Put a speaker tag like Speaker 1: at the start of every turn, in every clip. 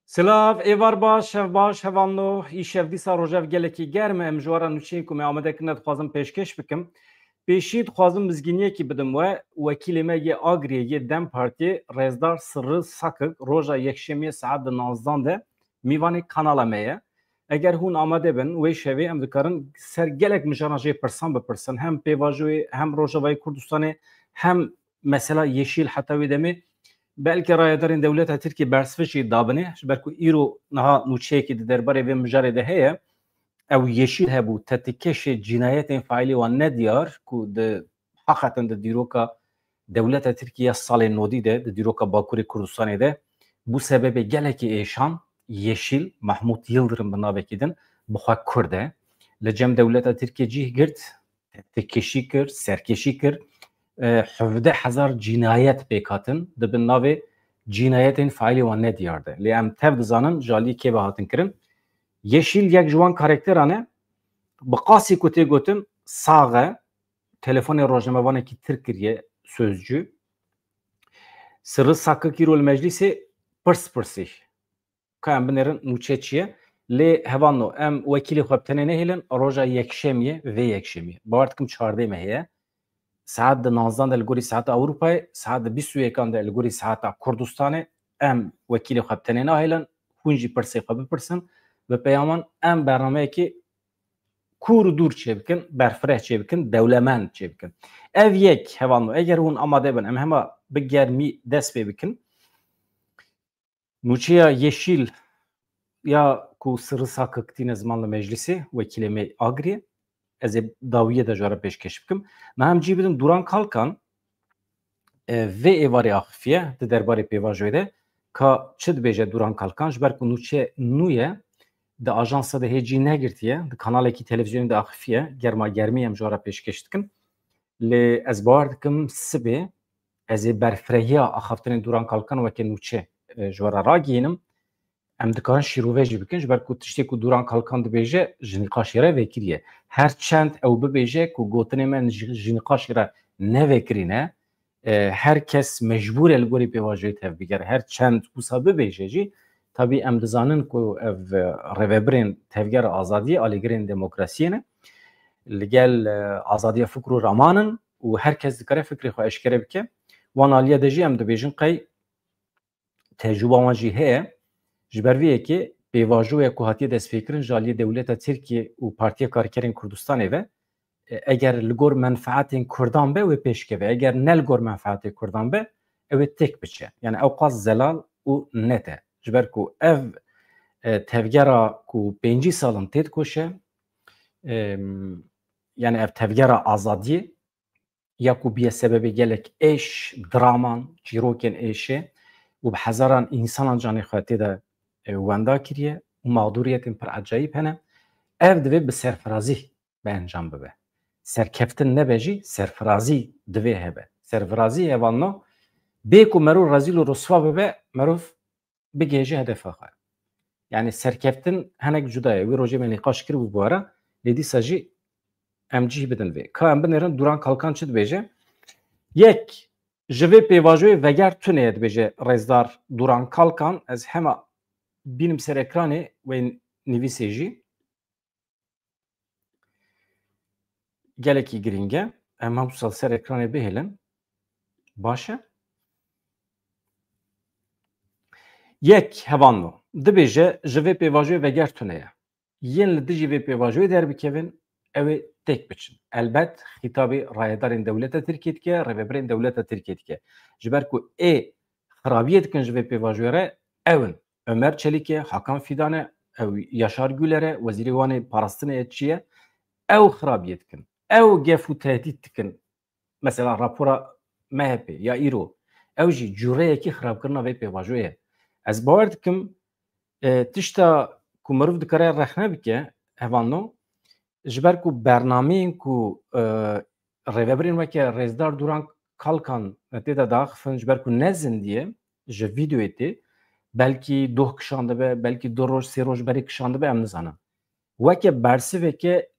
Speaker 1: Silav, êvar baş, hevanno, îşev dîsa rojev gelekî germ em ji wara nûçeyên ku me amade kirine dixwazim pêşkeş bikim. Pêşî dixwazim bizgîniyekî bidim we wekîlê me yê Agriyê yê Dem Partiyê Rêzdar Sirri Sakik roja yekşemiyê saet di 19 de mîvanê kanala me ye. Eger hûn amade bin wê şevê em dikarin ser gelek mijara jê pirsan bipirsin hem pêvajoyê hem Rojavayê Kurdistanê hem mesela Yeşil heta wê demê belki rayedarên dewleta Tirkiye bersivî dabine ji ber ku îro niha nûçeyekî di derbarê vê mijarê de heye ew Yeşil hebû tetikkeşê cinayetên faîlî wan nediyar ku di heqetin di dîroka dewleta Tirkiye salên nodî de di dîroka Bakurê Kurdistanê de bû sebebê gelekî êşan Yeşil Mahmud Yıldırım bi navekî din bixwe Kurd e li cem dewleta Tirkiye cih girt tetikkeşî kir serkeşî kir 17,000 cinayet pêkatin dibin navê cinayetên faîlî wan nediyar de lê em tev dizanin jalî kê ve hatin kirin. Yeşil yek ji wan karakteran e bi qasî ku tê gotin sax e telefonê rojnamevanekî tir kiriye sözcü Sirri Sakik îro li meclîsê pirsî ka em binêrin nûçe çi ye lê hevanno em wekîlê xwe bi tenê nehêlin roja yekşemiyê vê yekşemiyê bawer dikim çardê me heye saet di 19 de li gorî saeta Ewropayê saet di 21 de li gorî saeta Kurdistanê em wekîlê xwe bi tenê nahêlin hûn jî pirsê xwe bipirsin bi peyaman em bernameyekî kûr û dûr çêbikin berfireh çêbikin dewlemend çêbikin. Ev yek hevanno eger hûn amade bin em hema bi germî dest pê bikin nûçeya Yeşil ya ku Sirri Sakik tîne ziman li meclîsê wekîlê me Agriyê ez ê dawiyê de ji were pêşkeş bikim. Me hem cî bidin Duran Kalkan vê êvarê axifiye di derbarê pêvajoyê de ka çi dibêje Duran Kalkan ji ber ku nûçe nû ye di ajansa de hêcî negirtiye di kanalekî televizyonê de axifiye germa germî em ji were pêşkeş dikin lê ez bawer dikim sibê ez ê berfirehiya axaftinên Duran Kalkan weke nûçe ji were ragihînim em dikarin şîrovê jî bikin ji ber ku tiştê ku Duran Kalkan dibêje ji nîqaşê re vekiriye her çend ew bibêje ku gotinê me ji nîqaşê re nevekirîne herkes mecbûr e li gorî pêvajoyê tev bigere her çend wisa bibêje jî tabii em dizanin ku ev rêvebirên tevgera azadiyê alîgirên demokrasiyê ne li gel azadiya fikr û ramanin û herkes dikare fikrê xwe eşkere bike wan aliyê de jî em dibêjin qey tecrüba wan jî heye ji ber vê yekê pêvajoya ku hatiye destpêkirin ji aliyê dewleta Tirkiye û Partiya Karkerên Kurdistanê ve eger li gor menfaetên Kurdan be wê pêşkeve eger ne li gor menfaetê Kurdan be ew ê têk biçe yani ew qas zelal û net e ji ber ku ev tevgera ku 5 salin tê dikoşe yani ev tevgera azadiyê ya ku biye sebebê gelek êş draman çîrokên êşê û bi hezaran însanan canê xwe tê de wenda kiriye û mağduriyetên pir ecayîb hene ev divê bi serfirazî be encam bibe serkeftin nebe jî serfirazî divê hebe serfirazî hevanno bê ku merû rezîl û rûsva bibe merûv bigêje hedefa xwe yani serkeftin hinek cuda ye wê rojê me nîqaş kiribû bu ara lê dîsa jî em cih bidin vê ka em binêrin Duran Kalkan çi dibêje yek ji vê pêvajoyê veger tunê dibêje Rêzdar Duran Kalkan ez hema bînim ser ekranê wê nivîsê jî gelekî giring e em hewsal ser ekranê bihêlin baş e yek hevanno dibêje ji vê pêvajoyê veger tune ye yên li dijî vê pêvajoyê derbikevin ew ê têk biçin elbet xîtabê rayedarên dewleta Tirkiye dike rêveberên dewleta Tirkiye dike ji ber ku ê xirabiyê dikin ji vê pêvajoyê re ew in Ömer Çelik e Hakan Fidan e ew Yaşar Güler e wezîrê wanê parastinê çi ye ew xirabiyê dikin ew gef û tehdît dikin mesela rapora MHP ya îro ew jî cûreyekî xirabkirina vê pêvajoyê ye ez bawer dikim tişta ku mirov dikare rexne bike hevanno ji ber ku bernameyên ku rêveberên weke Rêzdar Duran Kalkan tê de daxifin ji ber ku ne zindiye ji vîdeoyê tê belkî doh kişan dibe belkî 2 roj 3 roj berê kişan dibe em nizanin weke bersiveke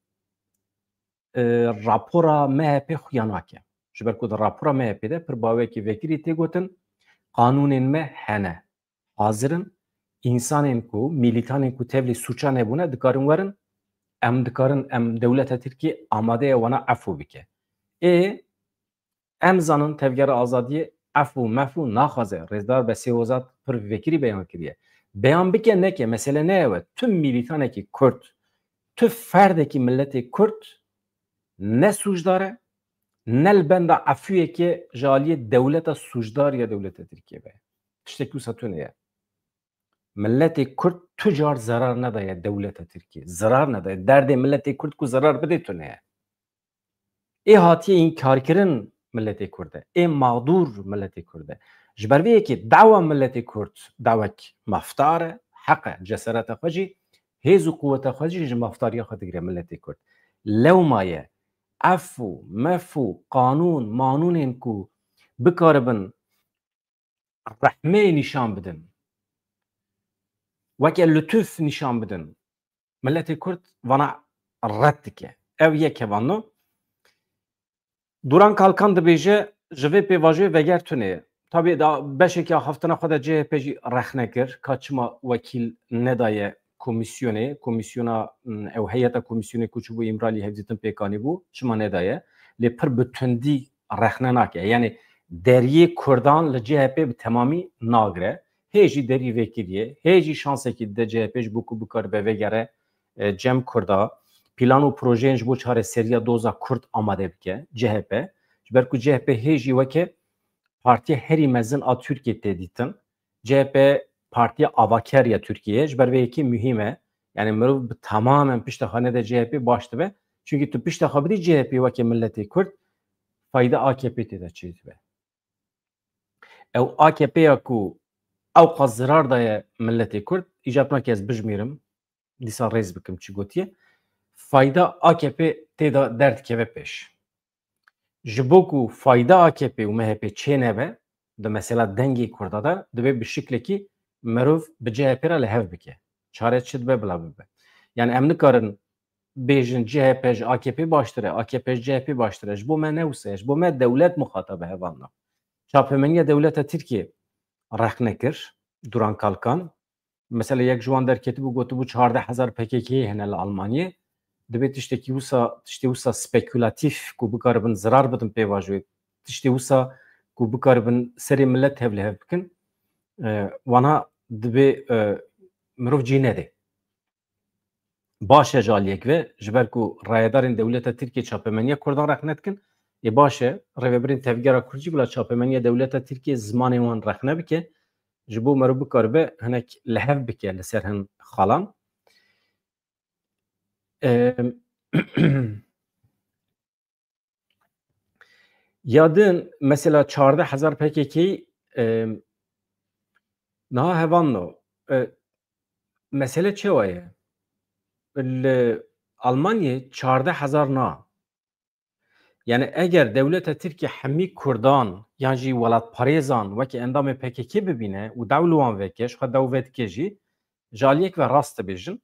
Speaker 1: rapora MHP xuya nake ji ber ku di rapora MHP'de pir bawekî vekirî tê gotin qanûnên me hene hazirin insanên ku militanên ku tevlî suça nebûne dikarin werin em dikarin em dewleta Tirkiye amade wana efû bike. Em zanin tevgera azadiyê efû mefû naxwaze. Rêzdar Besêwozat pir vekirî beyan kiriye. Beyan bike neke mesele ne ew e tüm militanekî Kurd, tüm ferdekî milletê Kurd ne sûcdar e ne li benda efûyekê ji aliyê dewleta sûcdar ya dewleta Tirkiye be. Tiştekî wisa tune ye. Milletê Kurd tu car zarar nedaye dewleta Tirkiye. Zarar nedaye. Derdê milletê Kurd ku zarar bide tune ye. Hatiye înkarkirin milletê Kurd e. Mağdur milletê Kurd e. Ji ber vê yekê dawa milletê Kurd dawek maftar e, heq e, cesereta xwe jî, hêz û quweta xwe jî ji maftariya xwe digire milletê Kurd. Lewma ye efû, mefû, qanûn, manûnên ku bikaribin rehmê nîşan bidin, weke lütuf nîşan bidin, milletê Kurd vana red dike. Ew yek hevano. Duran Kalkan dibêje ji vê pêvajiyê veger tune ye. Tabii da beşekî haftina xwe de CHP jî rex nekir ka çima wekîl nedaye komisyonê, komisyona ew heyeta komisyonê ku çûbû İmralî Hevdîtin pêkanî bû, çima nedaye lê pir bi tundî rexne nake. Yani deriyê Kurdan li CHP bi temamî nagire. Hê jî derî vekiriye, hê jî şansekî de CHP ji bo ku bikaribe vegere cem Kurda. Plan û projeyên ji bo çareseriya doza Kurd amade bike CHP. Ji ber ku CHP hê jî weke partiya herî mezin a Tirkiye tê dîtin. CHP partiya avaker ya Tirkiye ji ber vê yekê mühim e. Yani mirov bi tamamen piştexane de CHP baş dibe. Çünkü tu piştexa bidî CHP weke milletê Kurd fayda AKP tê de çê dibe. Ew AKP ya ku ew qas zirar daye milletê Kurd îcab nake ez bijmîrim. Dîsa rêz bikim çi gotiye. Fayda AKP tê de derdikeve pêş. Ji bo ku fayda AKP û MHP çê nebe di mesela dengê Kurda de dibe bi şiklekî mirov bi CHP re li hev bike. Çare çi dibe bila bibe. Yani em nikarin bêjin CHP ji AKP baştir e, AKP ji CHP baştir e. Ji bo me ne wisa ye? Ji bo me dewlet muxatab e hevalna. Çapemeniya dewleta Tirkiye rex nekir Duran Kalkan. Mesela yek ji wan derketibû gotibû 14,000 PKK'yê hene li Almanyê. Dibe tiştekî wisa tiştê spekülatîf ku bikaribin zirar bidin pêvajoyê, tiştê wisa ku bikaribin serê millet hev li hev bikin, wana dibe mirov cî nede. Baş e ji aliyek ve ji ber ku rayedarên dewleta Tirkiye çapemeniya Kurdan rex nedikin, baş e rêveberên tevgera Kurd jî bila çapemeniya dewleta Tirkiye zimanê wan rex nebike, ji bo mirov bikaribe hinek li hev bike li ser hin xalan. Yadın mesela 14,000 PKK'yı naha hevanno mesele çi waye? Almanya 14,000 na. Yani eğer devleta Tirkiye hemî Kurdan yan jî welatparêzan wekî endamê PKK bibîne û dewl wan veke ji xwe dew vedike jî ji aliyek ve rast dibêjin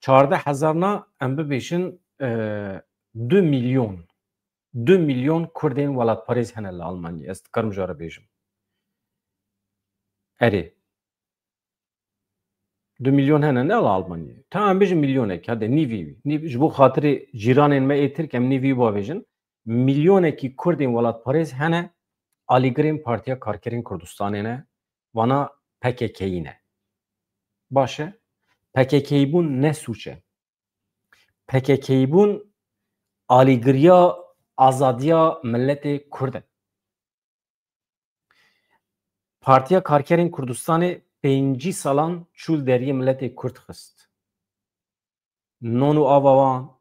Speaker 1: 14,000 na em bibêjin 2 milyon. 2 milyon Kurdên welatparêz hene li Almanyê. Ez dikarim jara bêjim. Erê. 2 milyon hene ne li Almanyê? Tamam bêjin milyonek. Hadi nîvî. Ji bo xatirê cîranên me ê Tirk em nîvî bavêjin. Milyonekî Kurdên welatparêz hene alîgirên Partiya Karkerên Kurdistanê ne. Wana PKK'yî ne. Baş e? PKK'yî bûn ne sûç e? PKK'yî bûn alîgiriya azadiya milletê Kurd e. Partiya Karkerên Kurdistanê 5 salan çûl deriyê milletê Kurd xist. Non û ava wan,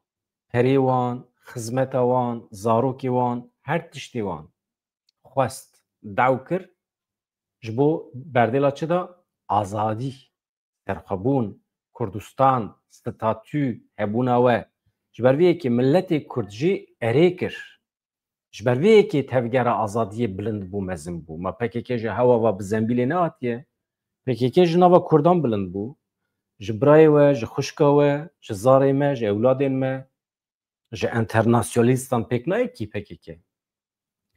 Speaker 1: herê wan, xizmeta wan, zarokê wan, her tiştê wan xwest dew kir ji bo berdêla çi da? Azadî, serxwebûn, Kurdistan, statû, hebûna we. Ji ber vê yekê milletê Kurd jî erê kir. Ji ber vê yekê tevgera azadiyê bilind bû mezin bû. Ma PKK ji hewa ve bi zembilê nehatiye. PKK ji nava Kurdan bilind bû. Ji birayê we, ji xwişka we, ji zarê me, ji ewladên me, ji internasyonalîstan pêk nayekî PKK.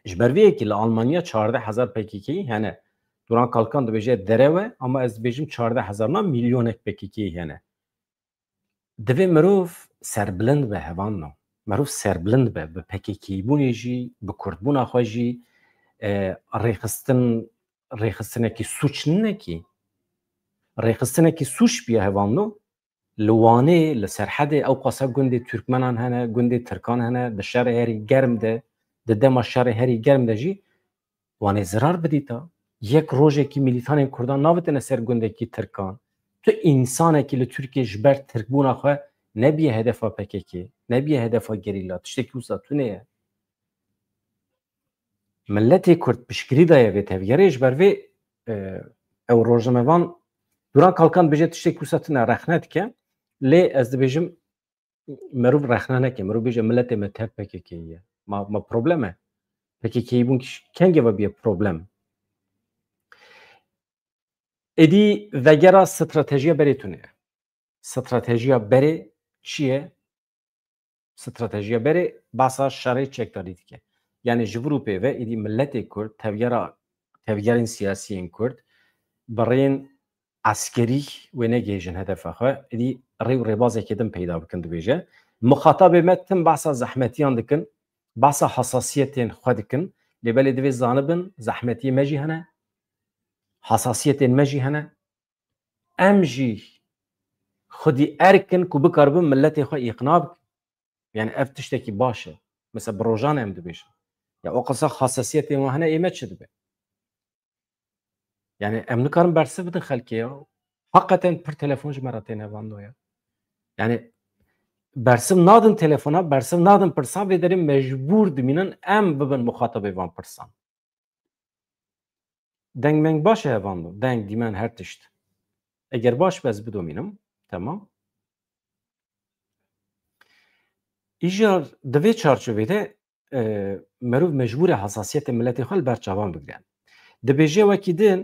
Speaker 1: Ji ber vê yekê li Almanya 14,000 PKK'yî hene. دوران کالکان دبیجه دره اما از بیجم 14,000 نا میلیونک پکیکی هنه دوی مروف سربلند به هوان نو مروف سربلند به پکیکی بونی جی به کردبون آخوا جی ریخستنه کی سوچ نکی ریخستنه کی سوچ بیه هوان نو لوانه لسرحد او قصب گنده ترکمنان هنه گنده ترکان هنه ده شهر هری گرم ده دما شهر هری گرم ده جی وانه زرار بدیتا یک روزه کی میلیتان کردان ناوتنه سر گنده کی ترکان تو انسانه کی لترکیه جبر ترکبون آخوا نبیه هدفا پککی نبیه هدفا گریلا تشتکی وسا تو نیه ملت کرد پشکری دایه و تفگره جبر و او روزموان دوران کالکان بجه تشتکی وسا تو نه رخنت که لی از دبیجم مروف رخنه که مروف بجه ملت متحد پککیه ما پروبلمه پککی بون کنگه و بیه پروبلم ادی وگرا استراتژی بریتونه استراتژی بری چیه استراتژی بری باسا شرعی چک دارید که یعنی جوروپه و ادی ملت کرد تفگرین سیاسی کرد برین عسکری و نگیجن هدف آخه ادی ریو ریبازه کدم پیدا بکن دویجه مخاطب متن باسا زحمتیان دکن باسا حساسیتین خود دکن لبلی دوی زانبن زحمتی مجی هنه حساسیتین مجی هنه امجی خودی ارکن کو بکاربن ملت خو اقناب yani ev tişteki başı mesela brojan em dibe ya o kadar hassasiyet em hane emet çdibe yani em nikarim berse bidin xalki ya hakikaten per telefon jmaraten evando ya yani bersim nadın telefona bersim nadın persa ve derim mecbur diminin em bibin muhatap evan persan deng meng baş evando deng dimen her tişt eğer baş bez bidominim tamam İjar دوی چارچوبه مروف مجبور حساسیت ملت خال برچاوان بگیرن. دبیجه وکیدن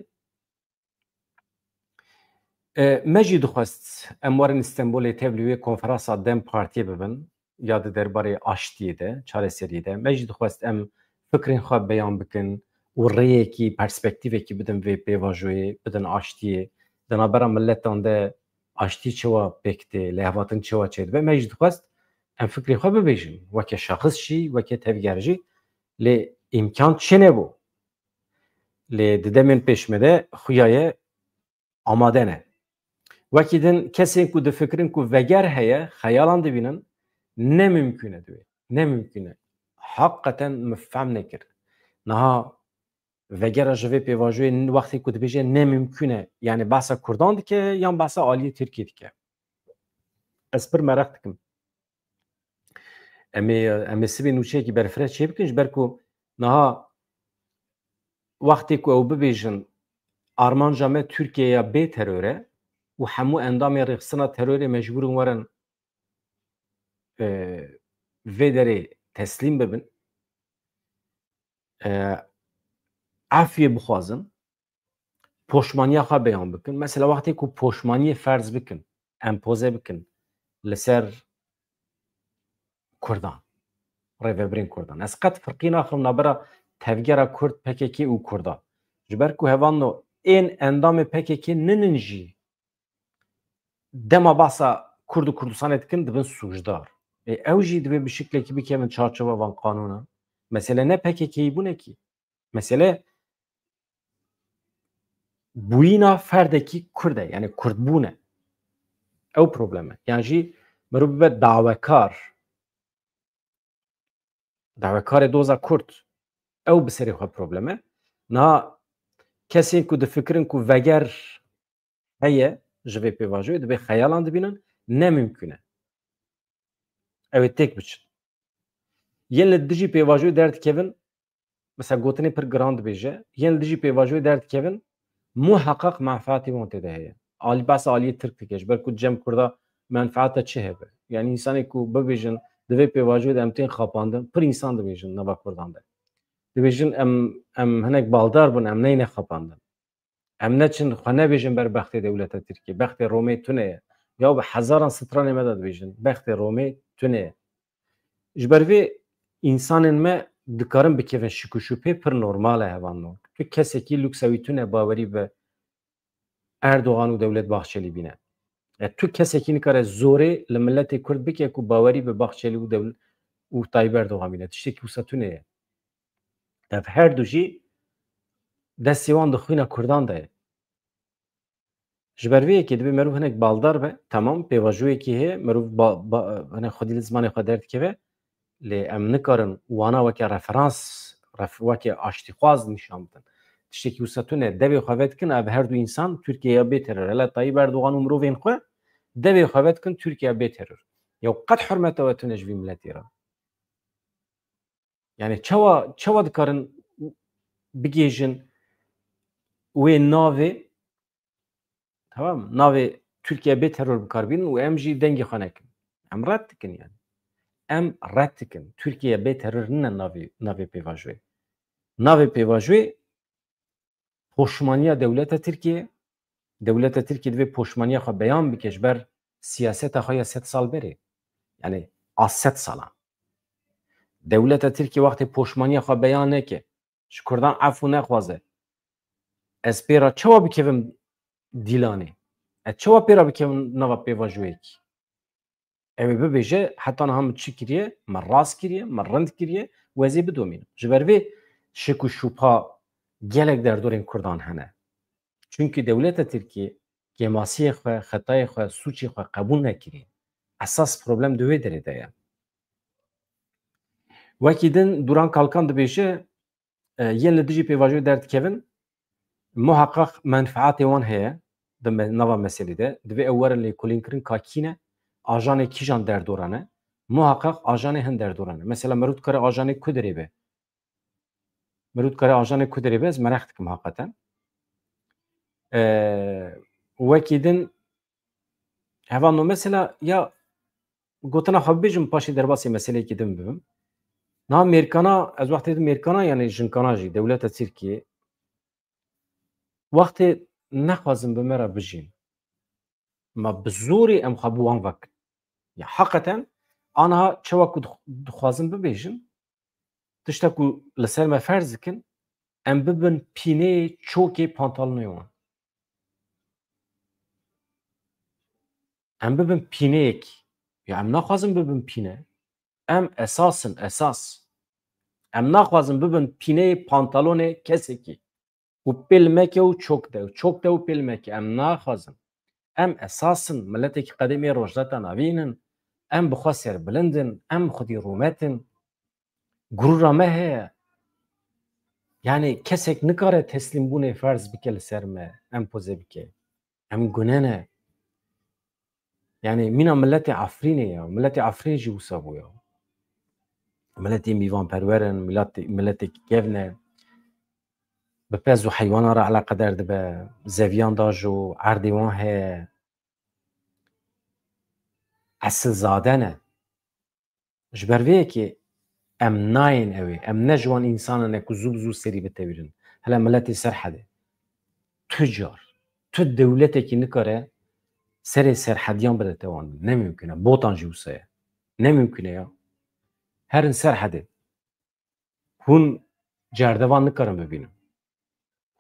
Speaker 1: مجید خواست اموارن استانبول تبلیغ کنفرانس دم پارتی ببن یاد درباره آشتیه ده چاره سریه ده مجید خواست ام فکرین خواب بیان بکن و ریه کی پرسپکتیوه کی بدن وی پیواجوی بدن آشتیه دنابرا ملتان ده آشتی چوا بکته لحواتن چوا چید و مجید خواست ام فکری خواه ببیجم وکه شخص چی وکه تفگرجی لی امکان چه نبو لی ددمین پیشمده خویای آماده نه وکی دن کسی که ده فکرین که وگر هیا خیالان دبینن نه ممکنه دوی نه ممکنه حقیقتا مفهم نکر نه وگر جوی پیواجوی وقتی که دبیجه نه ممکنه یعنی بحث کردان دی که یا بحث عالی ترکی دی که از پر مرخ دکم امی سبی نوچه که برفره چه بکنش برکو نه وقتی که او ببیجن آرمان جامعه ترکیه به تروره و همو اندام رخصنا ترور مجبور ورن و داره تسلیم ببن عفیه بخوازن پشمانی خواه بیان بکن مثلا وقتی که پشمانی فرض بکن امپوزه بکن لسر کردان ریوبرین کردان از قد فرقین آخر نبرا تفگیر کرد پککی و کردان جبر که هوانو این اندام پککی ننجی دما باسا کرد و کردستان اتکن دبن سوجدار اوجی دبی به شکلی که بکیمن چارچوبه وان قانونا مثلا نه پککی بونه کی مثلا بوینا فردکی کرده یعنی کرد بونه او پروبلمه یعنی جی مرو به دعوکار دوزا کرد او بسری خواه پروبلمه نه کسی که ده فکرین که وگر هیه جوی پیواجوی دبی خیالان دبینن نممکنه اوی تک بچن یه لدیجی پیواجوی درد کهون مثلا گوتنی پر گراند بیجه یه لدیجی پیواجوی درد کهون محقق منفعتی وانته ده هیه عالی بس عالی ترک تکش برکو جمع کرده منفعتا چه هبه یعنی انسانی که ببیجن دوی پیواجوی ده امتین خاپاندن پر انسان دبیجن نوا کردان ده دبیجن ام هنک بالدار بون ام نینه خاپاندن ام نچن خانه بیجن بر بخت دولت ترکیه بخت رومی تونه یا به هزاران ستران مدد بیجن بخت رومی تونه جبروی انسان ما dikarin bikevin şikuşupe pir normal hevan. Tu kesekî lüksewî tu ne bawerî be Erdoğan û Devlet Bahçeli bîne. Tu kesekî nikare zorê li milletê Kurd bike ku bawerî bi Bahçeli û Devlet û Tayyip Erdoğan bîne. Tiştekî wisa tune ye. Ev her du jî destê wan di xwîna Kurdan de ye. Ji ber vê yekê dibe merov hinek baldar be, temam pêvajoyekî heye, merov hinek xwedî li zimanê xwe derdikeve, lê em nikarin wana weke referans, weke aştîxwaz nîşan bidin. Tiştekî wisa tune devê xwe vedikin ev her du însan Tirkiyeya bê teror. Hele Tayyip Erdoğan û mirovên xwe devê xwe vedikin Tirkiyeya bê teror. Ya qet hurmeta we tune ji vî milletê re. Yani çawa dikarin bigêjin wê navê tamam navê Tirkiye bê teror bikarbînin û em jî dengê xwe nekin. Em red dikin yani. Em red dikin. Tirkiye bê teror nine navê pêvajoyê. Navê pêvajoyê poşmaniya dewleta Tirkiye. Dewleta Tirkiye divê poşmaniya xwe beyan bike ji ber siyaseta xwe ya 100 sal berê. Yani a 100 salan. Dewleta Tirkiye wextê poşmaniya xwe beyan neke, ji Kurdan efû nexwaze. Ez pêra çawa bikevim dîlanê? Ez çawa pêra bikevim nava pêvajoyekî? Ew ê bibêje heta niha min çi kiriye, min rast kiriye, min rind kiriye û ez ê bidomînim. Ji ber vê şik û şûpa gelek derdorên Kurdan hene. Çünkü dewleta Tirkiye gemasiyê xwe, xetayê xwe, sûçê xwe qebûl nekiriye. Esas problem di wê derê de ye. Wekî din Duran Kalkan dibêje yên li dijî pêvajoyê derdikevin muheqeq menfaetê wan heye di nava meselê de divê ew werin lêkolînkirin ka kî ne ajanê kîjan derdoran e muheqeq ajanê hin derdoran e. Mesela merû dikare ajanê ku derê be? Merû dikare ajanê ku derê be? Ez mereq dikim heqeten. Wekî din hevan mesela ya gotina xwe bibêjim paşê derbasê meseleyekî din bibim. Niha Mêrkana ez wextê di Mêrkana yanî jinkana jî dewleta Tirkiye wextê nexwazim bi me re bijîn. Ma bi zorê em xwe bi wan vekin. Ya heqeten aniha çawa ku dixwazim bibêjin tiştek ku li ser me ferz dikin em bibin pîneyê çokê pantalonê wan. Em bibin pîneyekî. Ya em naxwazim bibin pîne. Em esasın esas. Em naxwazim bibin pîneyê pantalonê kesekî. û pêlmeke û çok de û pêlmeke em naxwazim. Em esasın milletekî qedemê Rojda navînin. Em bi xwe serbilindin. Em xwedî rûmetin. Gurûra me heye. Yani kesek nikare teslim bûnê ferz bike li ser me. Em poze bike. Em gune ne. Yani mîna milletê Efrînê ya. Milletê Efrîn jî wisa bû ya. Milletê mîvanperwer in, milletê gev ne. Bi pez û heywanan re eleqedar dibe. Zeviyan da jû erdê wan heye. Esilzade ne. Ji ber vê yekê em nayên ew ê. Em ne ji wan însanan e ku zû bi zû serî bitewîrin. Hele milletê Serhedê. Tu car, tu dewletekî nikare serê serhediyan bide te wan. Nemümkün e. Botan jî wisa ye. Nemümkün e ya. Herin Serhedê. Hûn cerdevan nikarin bibînin.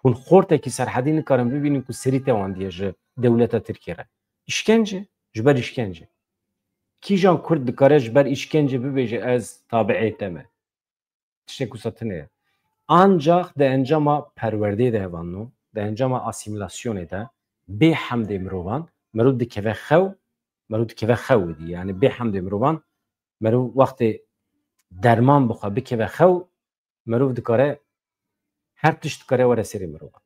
Speaker 1: Hûn xortekî serhedî nikarin bibînin ku serî te wan diye ji dewleta Tirkiye re. İşkence, ji ber işkence. Kîjan Kurd dikare ji ber işkence bibêje ez tabiê te me. Tiştek wisa tune ye. Ancak de encama perwerdeyê de hevan de encama asimilasyonê de bê hemdê mirovan merû dikeve xew merû dikeve xew dî yani bê hemdê mirovan merû wextê derman bixwe bikeve xew merûv dikare her tişt dikare were serê mirovan.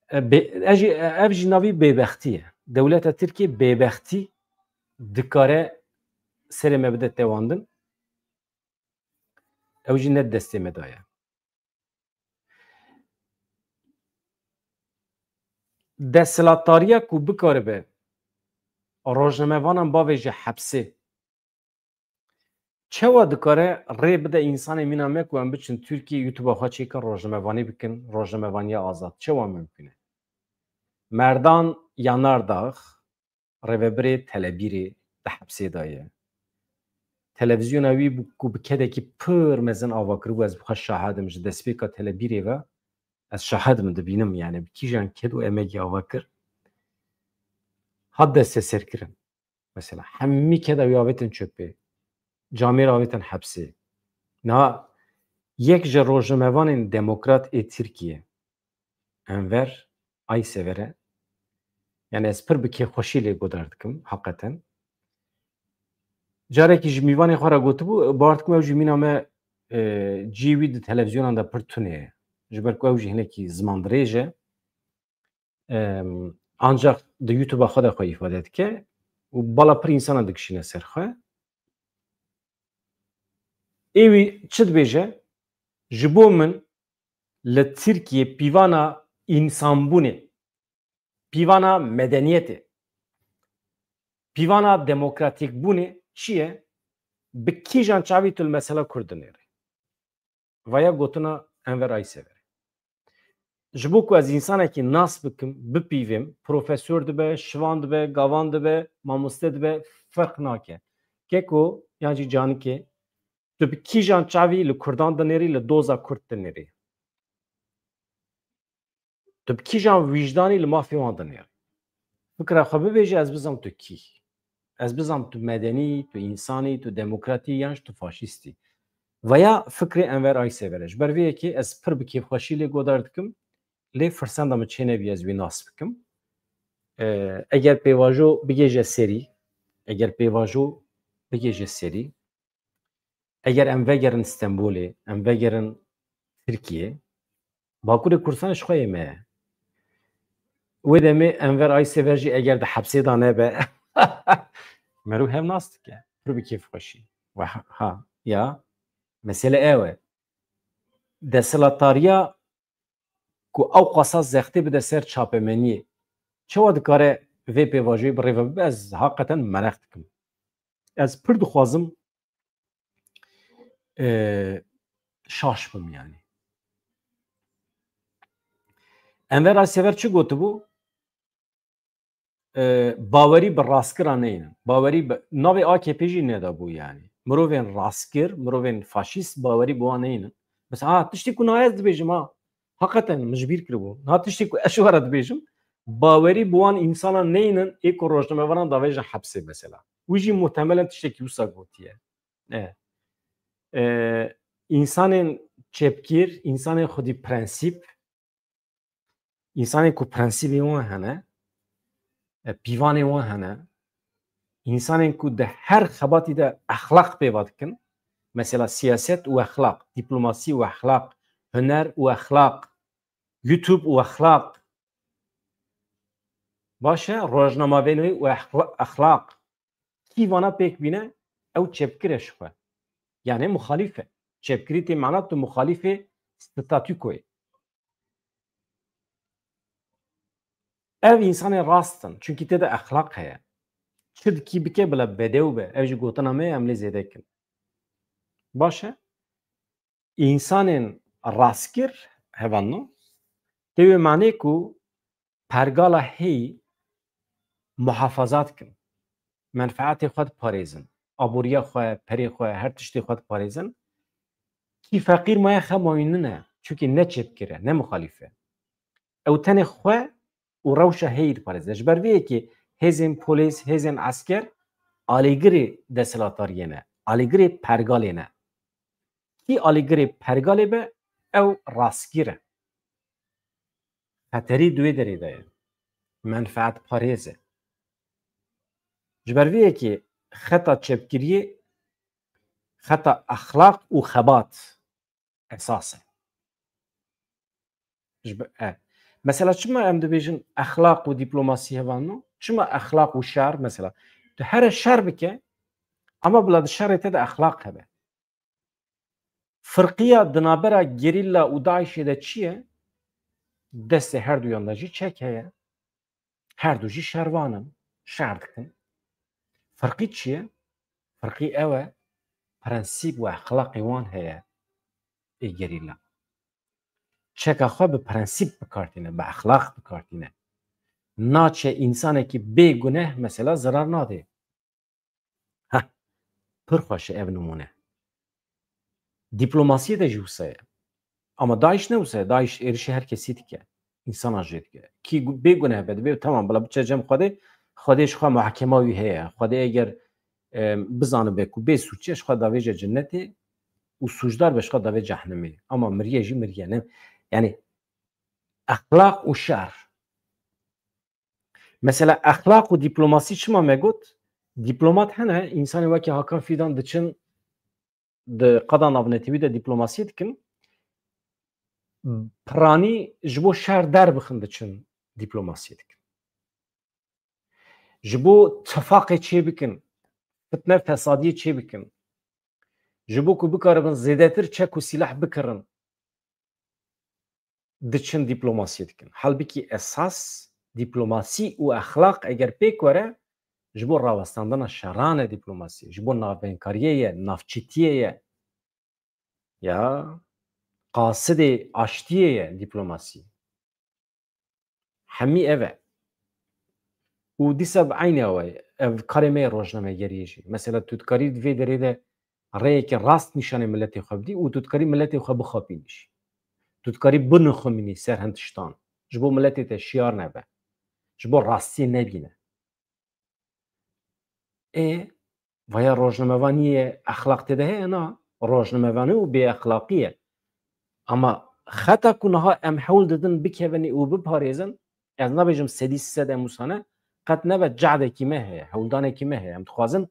Speaker 1: Ev jî navî bêbextî ye. Dewleta Tirkiye bêbextî dikare serê me bide tewandin. Ew jî ne destê me daye. Desthilatdariya ku bikaribe rojnamevanan bavê ji hepsê çawa dikare rê bide însanê mîna me ku em biçin Tirkiye YouTube'a xwe çêkin rojnamevanî bikin rojnamevaniya azad. Çawa mümkün e? Merdan Yanardağ rêveberê Telebîrê di hepsê daye. تلویزیون اوی کو بکده کی پر مزن آواکر و از بخش شاهدم جد دسپیکا تلبیری و از شاهدم دبینم یعنی بکیجان کدو امگی آواکر حد دست سر کرن مثلا همی کده ویاوتن چپه جامعه آویتن حبسه نه یک جروجموان دموکرات ترکیه انور ay severe yani ez pir bi kêfxweşî lê godar dikim heqeten carekî ji mîvanê xwe re gotibû bar dikim ew jî mîna me cî wî di televîzyonan de pir tune ye ji ber ku ew jî hinekî zimandirêj e ancak di YouTube'a xwe de xwe îfade dike û bala pir însanan dikişîne ser xwe êwî çi dibêje ji bo min li Tirkiye pîvana însanbûnê pîvana medeniyetê pîvana demokratîkbûnê çi ye bi kîjan çavî tu li mesela Kurdinê re vaya gotina Enver Ayseverê ji bo ku ez însanekî nas bikim bipîvêm profesör dibe şivan dibe gavan dibe mamoste dibe ferq nake keko yan jî canikê tu bi kîjan çavî li Kurdan dinêrî li doza Kurd dinêrî tu bi kîjan wîjdanî li mafê wan dinêrî fikra xwe bibêje ez bizam tu kî ez bizam tu medenî tu însanî tu demokratî yan tu faşîstî veya fikrê Enver Aysever ji ber vê yekê ez pir bi kêfxweşî lê godar dikim lê firsenda min çênebî ez wî nas bikim eger pêvajo bigêje serî eger pêvajo bigêje serî eger em vegerin Stenbolê em vegerin Tirkiye Bakurê Kurdistanê ji xwe yê me ye wê demê Enver Aysever jî eger di hepsê da nebe merû hev nas dike pir bi kêfxweşî ve ha ya mesele ew e desthilatariya ku ew qasa zextê bide ser çapemeniyê çawa dikare vê pêvajoyê bi rêve bibe ez heqeten merex dikim ez pir dixwazim şaş bim yani Enver Aysever çi gotibû bawerî bi rastkiran neynin bawerî bi navê AKP jî nedabû yani mirovên rastkir mirovên faşîst bawerî bi wan neynin mesela tiştî ku nayez dibêjim ha heqeten min ji bîr kiribû ha tiştî ku ez ji we re dibêjim bawerî bi wan însanan neynin ê ku rojnamevaran davêjin hepsê mesela wî jî muhtemelen tiştekî wisa gotiye însanên çepkîr însanên xwedî prensîp însanên ku prensîbê wan hene pîvanê wan hene însanên ku di her xebatî de exlaq pêva dikin mesela siyaset û exlaq dîplomasî û exlaq huner û exlaq YouTube û exlaq baş e rojnamavênûyî û exlaq kî vana pêk bîne ew çepkir e ji xwe yani muxalîf e çepkirî tê mena tu muxalîfê statûkoyê ev însanên rast in çunkî tê de exlaq heye çi dikî bike bila bedew be ev jî gotina me em lê zêde dikin baş e însanên rastkir hevan tê wê manê ku pergala hêyî muhafazat dikin menfaetê xwe diparêzin aboriya xwe perê xwe her tiştê xwe diparêzin kî feqîr maye xemayînin e çunkî ne çepkir e ne muxalîf e ew tenê xwe û rewşa hêyî diparêze ji ber vê yekê hêzên polîs hêzên esker alîgirê desthilatariyê ne alîgirê pergalê ne kî alîgirê pergalê be ew rastkir e xeterî di wê derê de ye menfaetparêz e ji ber vê yekê xeta çepkiriyê xeta exlaq û xebat esas e mesela çima em dibêjin exlaq û dîplomasî hevan çima exlaq û şer mesela tu here şer bike ama bila di şerê te de exlaq hebe firqiya di navbera gerîlla û Daişê de çi ye destê her duyan de jî çek heye her du jî şervanin şer dikin firqî çi ye firqî ew e prensîp û exlaqê wan heye ê gerîlla çeka xwe bi prensîp bikartîne bi exlaq bikartîne naçe însanekî bêguneh mesela zarar nade پر خوشه ev numune. Diplomasiye de jî wisa ye. Ama Daesh ne wisa ye? Daesh êrişî her kesî dike. İnsana jê dike. Kî bêguneh be dibe tamam bila biçe cem Xwedê ji xwe mehkema wî heye. Xwedê eger bizanibe ku bê suçe ji xwe davêje cinnetê û sucdar be ji xwe davê cehennemê. Ama miriye jî miriye ne. Yani اخلاق û şer. Mesela اخلاق û diplomasî çima me got? Diplomat hene insanê wekî Hakan Fîdan diçin di qeda navnetîwî de diplomasî dikin. Piranî ji bo şer derbixin diçin diplomasî dikin. Ji bo tifaqê çê bikin, fitne fesadiyê çê bikin. Ji bo ku bikaribin zêdetir çek û sîlah bikirin diçin diplomasî dikin. Halbuki esas diplomasî û exlaq eger pêk were ji bo rawestandina şeran e diplomasî, ji bo navbênkariyê ye, navçîtiyê ye, ya qasidê aştiyê ye diplomasî. Hemî ev e. û dîsa bi aynê ew e. Ev karê me ye rojnamegeriyê jî. Mesela tu dikarî divê derê de rêyekê rast nîşanê milletê xwe bidî û tu dikarî milletê xwe bixapînî jî. Tu dikarî binixwimînî ser hin tiştan. Ji bo milletê te şiyar nebe. Ji bo rastiyê nebîne. Vaya rojnamevaniyê exlaq tê de heye na. Rojnamevanî û bêexlaqî ye. Ama xeta ku niha em hewl didin bikevin û biparêzin, ez nabêjim sedî sed em wîsane, qet nebe cehedekî me heye, hewldanekî me heye. Em dixwazin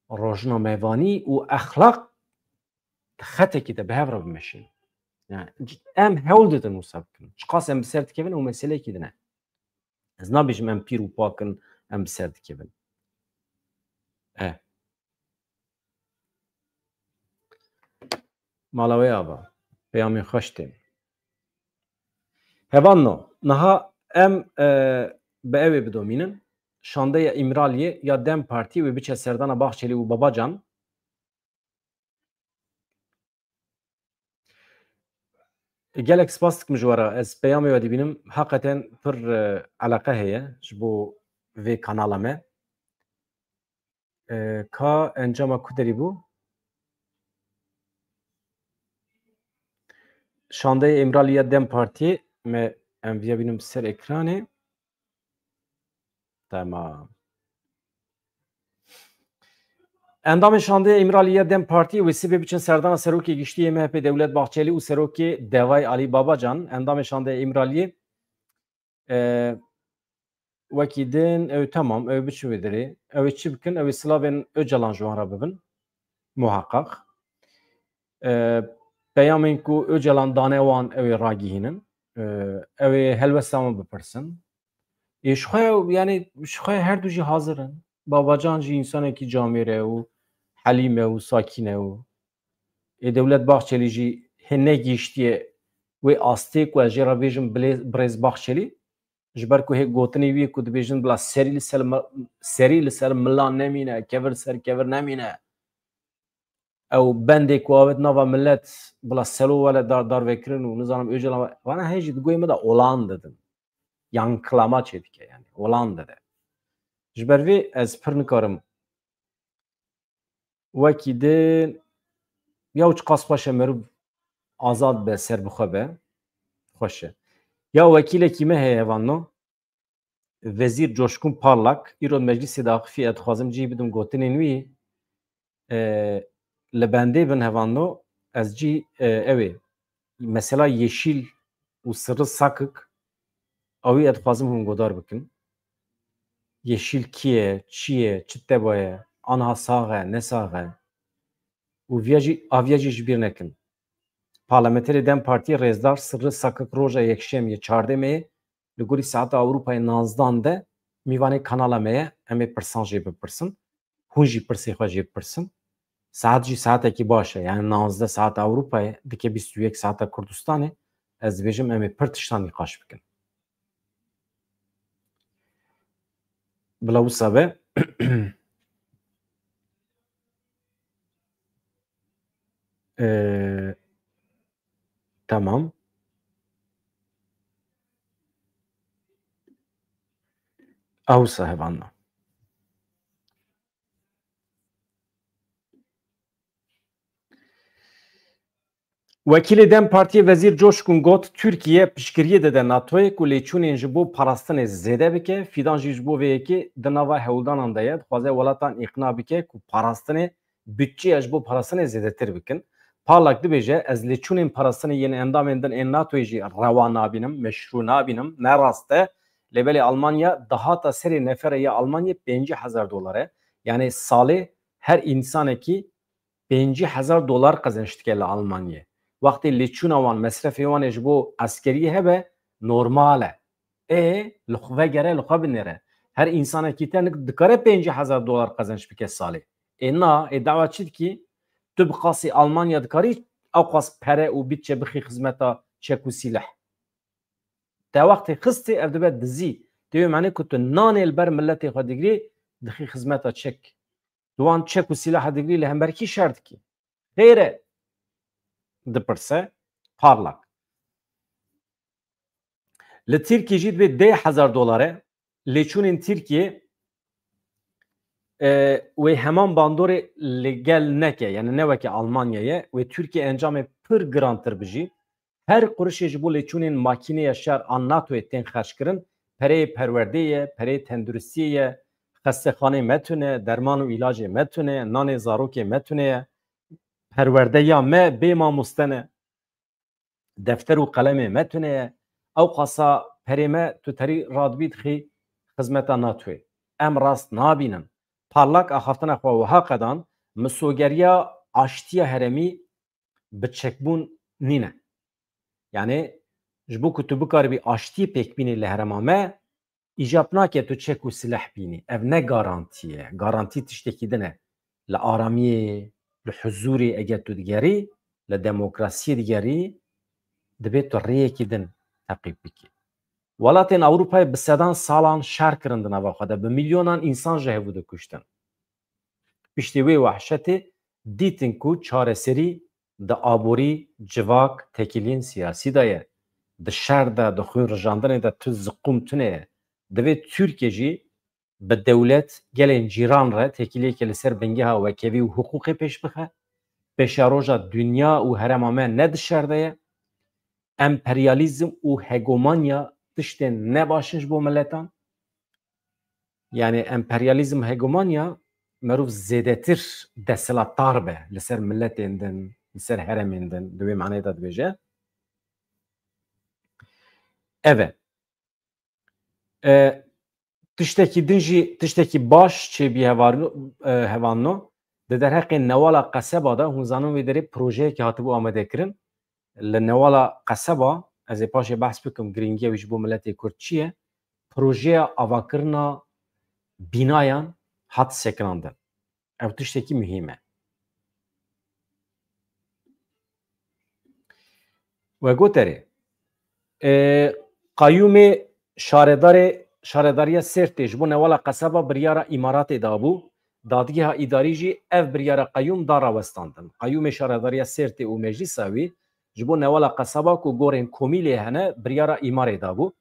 Speaker 1: rojnamevanî û exlaq xetekî de bi hev re bimeşin. Yani em hewl didin wisa bikin. Çi qas em bi ser dikevin û meseleyekî din e. Ez nabêjim em pîr û pak in, em bi ser dikevin. Mala wê ava. Peyamên xweş tên. Hevanno, niha em bi evê bidomînin şandeya İmraliyê ya Dem Partî wê biçe serdana Baxçelî û Babacan gelek spas dikim ji we re ez peyamê we dibînim heqeten pir eleqe heye ji bo vê kanala me. Ka encama ku derî bû? Şandeya İmralî ya Dem Partî me em vêya bînim ser ekranê. Temam. Endamên şandeya İmralî ya Dem Partî wê sibê biçin serdana Serokê Giştî MHP Dewlet Bahçelî û Serokê Devay Alî Babacan. Endamên şandeya İmralî wekî din ew temam ew biçin vê derê. Ew ê çi bikin? Ew ê silavên Öcalan ji wan re bibin. Muheqeq. Peyamên ku Öcalan dane wan ew ê ragihînin. Ew ê helwesta wan bipirsin. Ji xwe yani ji xwe her du jî hazir in. Babacan jî însanekî camêr e û helîm e û sakîn e û Dewlet Bahçelî jî hin negîştiye wê astê ku ez jê re bêjim Birêz Baxçelî ji ber ku hê gotinê wî ku dibêjin bila serî li ser mila nemîne, kevir ser kevir nemîne. Ew bendê ku avêt nava millet bila selo wele darvekirin û nizanim Öcalan wana hê jî di goyê me de olan didin. Yankılama çê dike yani. Olan dide. Ji ber vê ez pir nikarim wekî din ya çi qas xweş e meriv azad be ser bi xwe be xweş e. Ya wekîlekî me heye hevanno Vezîr Coşkun Parlak îro Meclisê Daxifî ez dixwazim cî bidim gotinên wî li bendê bin hevanno ez cî ew ê mesela yeşîl û sirri sakik ew ê ez dixwazim hûn godar bikin. Yeşîl kî ye, çi ye, çi teba ye, aniha sax e, ne sax e û aviya jî ji bîr nekin. Parlamenterê Dem Partî Rêzdar Sirri Sakik roja yekşemiyê çardê me ye li gorî saeta Ewropayê nazdan de mîvanê kanala me ye em ê pirsan jê bipirsin. Hûn jî pirsê xwe jê bipirsin. Saet jî saetekî baş e yani 19 saeta Ewropayê dike 21 saeta Kurdistanê ez dibêjim em ê pir tiştan nîqaş bikin. Bila wisa be tamam. Awsa hevanna. Vekili Dem Partiye Vezir Coşkun Got Türkiye pişkiriye de NATO'ya ku lêçûnên ji bo parastinê zêde bike, fidan jî ji bo vê yekê di nava hewldanan de ye, dixwaze welatan îqna bike ku parastinê bütçeya ji bo parastinê zêdetir bikin. Parlak dibêje ez lêçûnên parastinê yên endamên din ên NATOyê jî rewa nabînim, meşru nabînim, ne rast e. Lêbelê Almanya dahata serê nefere ya Almanya $50,000 e. Yani salê her insanekî $50,000 qezenç dike li Almanyayê. Wextê lêçûna wan mesrefê wan ji bo eskeriyê hebe normal e. Li xwe vegere li xwe binêre. Her insanekî te dikare $50,000 qezenç bike salê. Na, dawa çi dikî? Tu bi qasî Almanya dikarî ew qas pere û bütçe bixî xizmeta çek û sîleh. Te wextê xistî ev dibe dizî. Tê menê ku tu nanê li ber milletê xwe digirî dixî xizmeta çek. Tu wan çek û sîleha digirî li hemberkî şer dikî. Xêr e. Dipirse parlak. Li Tirkiye jî divê $10,000 e. Lêçûnên Tirkiye wê heman bandorê li gel neke, yani ne weke Almanyayê wê Tirkiye encamê pir girantir bijî. Her qurişê ji bo lêçûnên makîneya şer an NATOyê tên xerckirin, pereyê perwerdeyê ye, pereyê tenduristiyê ye, xestexanê me tune, derman û ilacê me tune, nanê zarokê me tune ye, perwerdeya me bê mamoste ne, defter û qalemê me tune ye, ew qasa perê me tu terî radibî dixî xizmeta NATOyê. Em rast nabînin. Parlak axaftina xwe wiha qedan, misogeriya aştiya heremî bi çekbûn nîne. Yani ji bo ku tu bikaribî aştiyê pêkbînî li herêma me, îcab nake tu çek û silah bînî. Ev ne garantî ye. Garantî tiştekî din e. Li aramiyê, li huzûrê eger tu digerî, li demokrasiyê digerî, dibe tu rêyekî din teqîb bikî. Welatên Ewropayê bi sedan salan şer kirin di nava xwe de. Bi milyonan însan ji hevû dikuştin. Piştî wê wehşetê dîtin ku çareserî di aborî, civak, tekiliyên siyasî de ye. Di şer de, di xwîn rijandinê de tu ziqûm tune ye. Divê Tirkiye jî bi dewlet gelên cîran re tekiliyekê li ser bingeha wekevî û hiqûqê pêş bixe. Pêşa roja dünya û herêma me ne di şer de ye. Emperyalîzm û hegemanya tiştên nebaşin ji bo milletan. Yani emperyalîzm hegemanya merov zêdetir desthilatdar be li ser milletên din, li ser heremên din. Di wê manayê de dibêje. Evet. Tiştekî din jî tiştekî baş çêbî hevanno di derheqê newala qeseba de hûn zanin wê derê projeyekî hatibû amadekirin. Li newala qeseba ez ê paşê behs bikim girîngiya wî ji bo milletê Kurd çi ye? Projeya avakirina bînayan hat sekinandin. Ev tiştekî mühîm e. We goterê Qayûmê şaredariya Sêrtê ji bo newala qeseba biryara îmaratê dabû. Dadgeha îdarî jî ev biryara Qayûm da rawestandin. Qayûmê şaredariya Sêrtê û meclîsa wî ji bo newala qeseba ku gorên komîlê hene biryara îmarê dabû.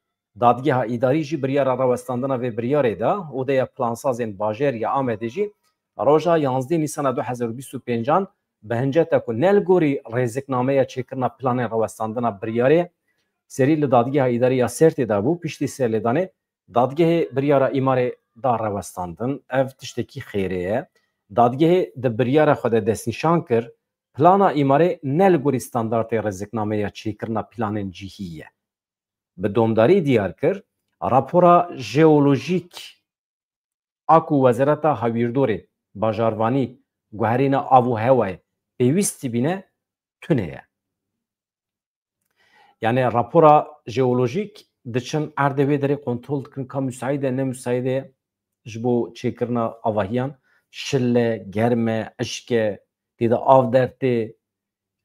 Speaker 1: Dadgeha îdarî jî biryara rawestandina vê biryarê da û de ya plansazên bajêr ya Amedê jî roja 11 Nîsana 2025 bi hinceta ku ne li gorî rêziknameya çêkirina planên rawestandina biryarê serî li dadgeha îdarî ya Sêrtê dabû. Piştî serlêdanê dadgehê biryara îmarê da rawestandin. Ev tiştekî xêrê ye. Dadgehê di biryara xwe de destnîşan kir plana îmarê ne li gorî standartê rêziknameya çêkirina planên cihî ye. Bi domdarî diyar kir rapora jeolojîk a ku Wezareta Hewîrdorê bajarvanî guherîna av û hewayê pêwîst dibîne tune ye. Yani rapora jeolojîk diçin erdê wê derê kontrol dikin ka müsaîd e ne müsaîd e ji bo çêkirina avahiyan şil e, germ e, eşk e, tê de av dertê,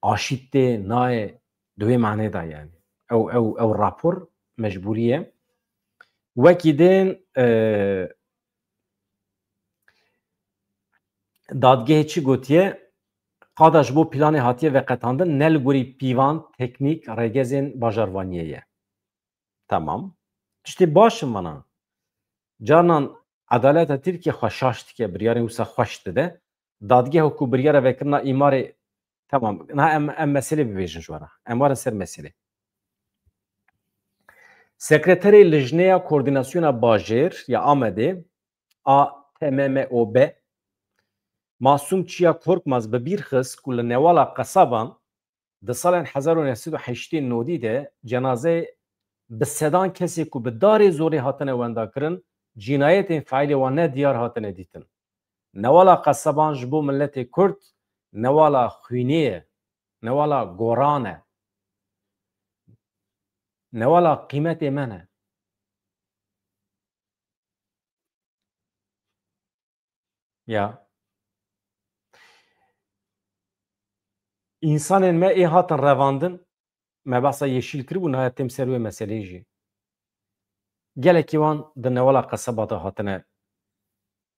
Speaker 1: aşît tê, nayê di wê manê de yani. Ew rapor mecbûrî ye. Wekî din dadgehê çi gotiye? Qada ji bo planê hatiye veqetandin ne li gorî pîvan, teknîk, rêgezên bajarvaniyê ye. Tamam. Tiştê baş in vana. Canan Edaleta Tirkiye xwe şaş dike, biryarên wisa xweş dide. Dadgeha ku biryara vekirina îmarê Tamam. Em mesele bibêjin ji wara. Em ware ser meselê. Sekreterê Lijneya Koordinasyona Bajêr ya Amedê a TMMOB Masum Çiya Korkmaz bi bîr xist ku li newala qesaban di salên 1980 nodî de cenazeyê bi sedan kesê ku bi darê zorê hatine wendakirin cinayetên faîlê wan ne diyar hatine dîtin. Newala qesaban ji bo milletê Kurd newala xwînê ye, newala goran e, newala qîmetê me ne. Ya însanên me ê hatin revandin, me behsa yeşîl kiribû niha têm ser wê meselê jî. Gelekî wan di newala qeseba de hatine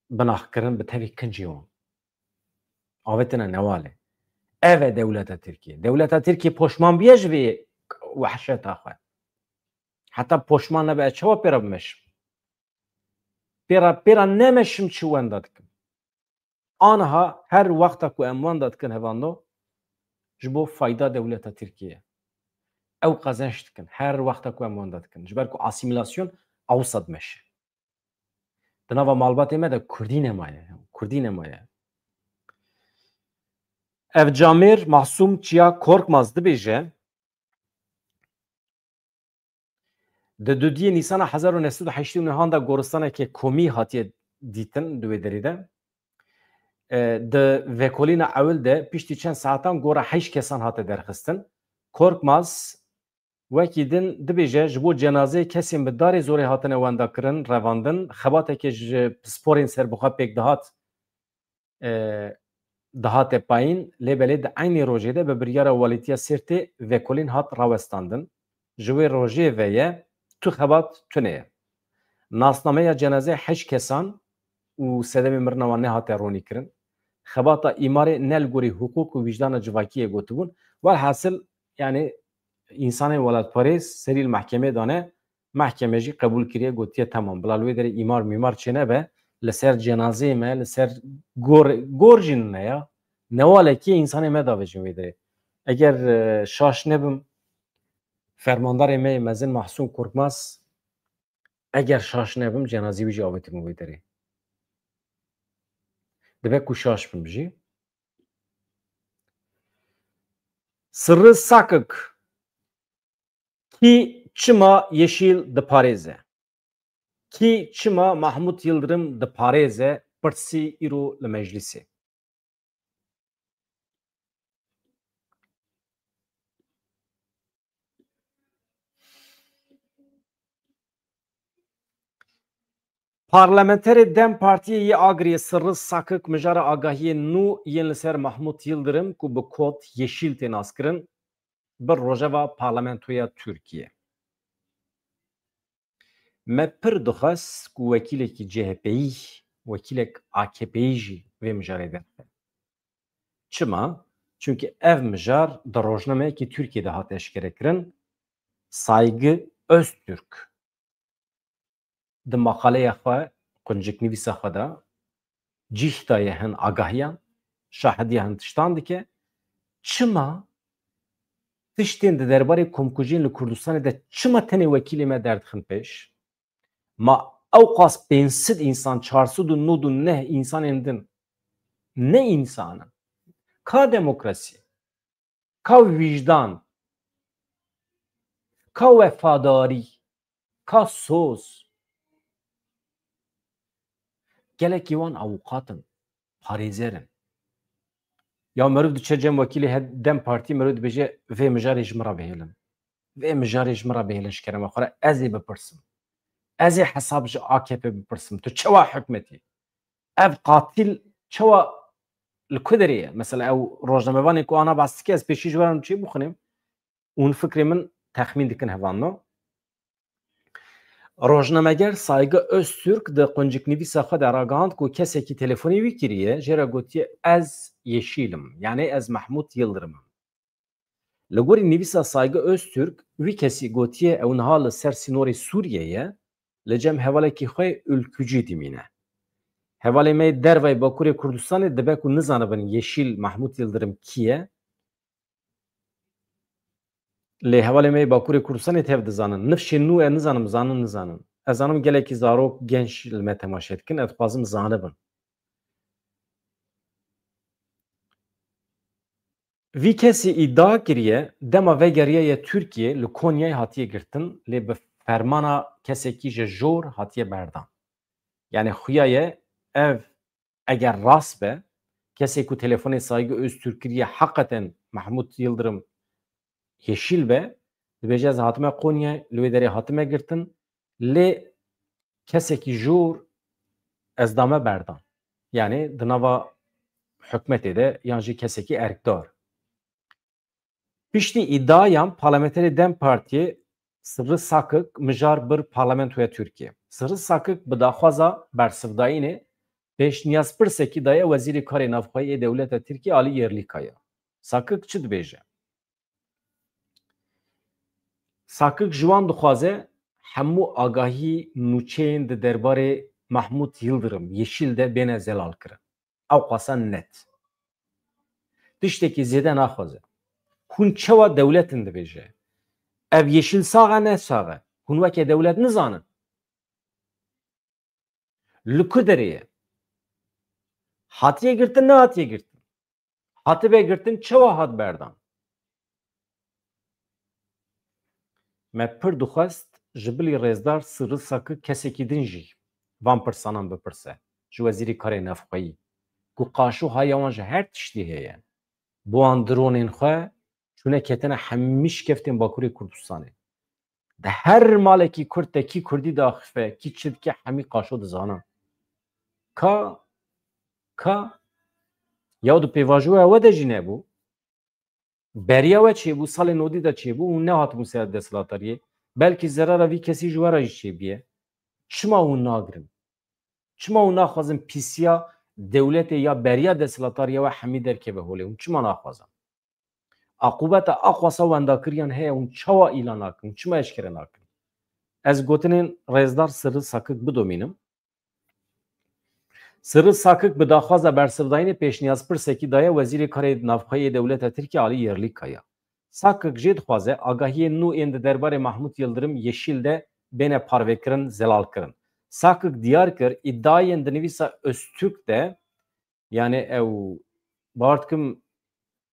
Speaker 1: binahkirin bi tevî kincî wan. Avêtine newalê. Ev e dewleta Tirkiye. Dewleta Tirkiye poşman biye ji vê wehşeta xwe. Heta poşman nebe ez çawa pêra bimeşim? Pêra nemeşim çi wenda dikim. Aniha her wexta ku em wenda dikin hevando ji bo fayda dewleta Tirkiye. Ew qezenç dikin her wexta ku em wenda dikin. Ji ber ku asîmîlasyon awsa dimeşe. Di nava malbatê me de Kurdî nemaye. Kurdî nemaye. Ev camêr Masum Çiya Korkmaz dibêje di dudiyê Nîsana 1980 nihan de goristanekê komî hatiye dîtin di wê derê de. Di vekolîna ewil de piştî çend saetan gora 8 kesan hate derxistin. Korkmaz wekî din dibêje ji bo cenazeyê kesên bi darê zorê hatine wendakirin revandin, xebatekê ji pisporên serbixwe pêk dihat dihate payîn lêbelê di eynî rojê de bi biryara welîtiya Sêrtê vekolîn hat rawestandin. Ji wê rojê ve ye tu xebat tune ye. Nasnameya cenazeyê 8 kesan û sedemê mirina wan nehate ronîkirin. Xebata îmarê ne li gorî hukuk û vicdana civakiyê gotibûn. Welhasil yani însanên welatperêz serî li mehkemê dane, mehkeme jî qebûl kiriye gotiye temam. Bila li wê derê îmar mîmar çê nebe li ser cenazeyê me li ser gor jî ne ya newalekî însanê me davêjin wê derê. Eger şaş nebim fermandarê me mezin Mahsûn Korkmaz eger şaş nebim cenazî wî jî avêtim wê derê. Dibe ku şaş bim jî. Sırrı Sakık ki çima Yeşil diparêze. Ki çima Mahmut Yıldırım diparêze pirsî îro li meclisê. Parlamenterê Dem Partiyê yê Agriyê Sırrı Sakık mijara agahiyê nû yên li ser Mahmut Yıldırım ku bi kot Yeşîl tê naskirin bir rojeva parlamentoya Türkiye. Me pir dixwest ku wekîlekî CHP'yî, wekîlek AKP'yî jî vê mijarê de. Çima? Çünkü ev mijar di rojnameyekî Türkiye'de hat eşkerekirin Saygı Öztürk di maqaleya xwe qunciknivîsa xwe de cîh daye hin agahiyan şahediya hin tiştan dike çima tiştên di derbarê komkujiyên li Kurdistanê de çima tenê wekîlê me derdixin pêş ma ew qas 500 însan 409 însanên din ne însanin ka demokrasî ka vicdan ka vefadarî ka soz gelekî wan awqatin parêzerin ya meriv diçe cem wekîlê Dem Partî meriv dibêje vê mijarê ji min re bihêlin vê mijarê ji min re bihêlin ji kerema xwe re ez ê bipirsim ez ê hesab ji AKP bipirsim tu çawa hikmetî ev qatil çawa li ku derê ye mesela ew rojnamevanê ku ana behs dike ez pêşî ji we re çê bixwînim û fikrê min texmîn dikin hevano rojnameger Saygı Öztürk di qunciknivîsa xwe de ragihand ku kesekî telefonê wî kiriye jê re gotiye ez Yeşîlim yani ez Mahmut Yıldırımım. Li gorî nivîsa Saygı Öztürk wî kesî gotiye ew niha li ser sînorê Sûriyeyê li cem hevalekî xwe ülkücî dimîne. Hevalê me dervey Bakurê Kurdistanê dibe ku nizanibin Yeşîl Mahmut Yıldırım kî ye لی هوالی می باکوری کردستان تهف دزانن نفش نو نزانم زانن ازانم گلکی زاروک گنش لما تماشید کن ادخوازم زانبن وی کسی ادعا کریه دما وگریه ی ترکیه لکونیای هاتیه گرتن لی به فرمانا کسی کی جور هاتیه بردان یعنی خویایه ev eğer rast be kese ku telefonu saygı öz Türkiye hakikaten Mahmut Yıldırım yeşil be dibêje ez hatime Konya li derê hatime girtin lê kesekî jûr ez dame berdan yani di nava hikûmetê de yan jî kesekî erkdar piştî îddiayan parlamenterê Dem Partiye Sırrı Sakık mijar bir parlamentoya Türkiye Sırrı Sakık bi daxwaza bersivdayînê pêşniyaz pirsekî daye Wezîrê Karê Navxweyê Dewleta Tirkiye alî Yerlîkaya. Sakık çi dibêje? Sakık ji wan dixwaze hemû agahî nûçeyên di derbarê Mahmud Yıldırım Yeşil de bêne zelal kirin. Ew qasa net. Tiştekî zêde naxwaze. Hûn çawa dewletin dibêje? Ev Yeşil saxa ne saxe? Hûn wekê dewlet nizanin. Li ku derê ye? Hatiye girtin ne hatiye girtin? Hatibe girtin çawa hat berdan? Me pir dixwest ji bilî rêzdar Sırrı Sakık kesekî din jî van pirsanan bipirse ji Wezîrê Karê Navxweyî ku qaşû haya wan ji her tiştî heye bi wan dronên xwe çûne ketine hemî şikeftên Bakurê Kurdistanê di her malekî Kurd de kî Kurdî daxife kî çi dike hemî qaşo dizanin ka ya di pêvajoya we de jî nebû beriya we çêbû salê nodî de çêbû û nehatibû ser desthilatdariyê belkî zerara vî kesî ji we re jî çêbûye çima hûn nagirin çima hûn naxwazin pîsiya dewletê ya beriya desthilatdariya we hemî derkeve holê hûn çima naxwazin aqubeta axwasa wendakiriyan heye hûn çawa îlan nakin çima eşkere nakin ez gotinên rêzdar Sırrı Sakık bidomînim Sırrı Sakık bi daxwaza bersivdayînê pêşniyaz pirsekî daye Wezîrê Karê Navxweyê Dewleta Tirkiye alî Yerlîkaya. Sakık jê dixwaze agahiyên nû ên di derbarê Mahmud Yıldırım Yeşil de bêne parvêkirin zelal kirin. Sakık diyar kir îddiayên di nivîsa Öztürk de yani ew bar dikim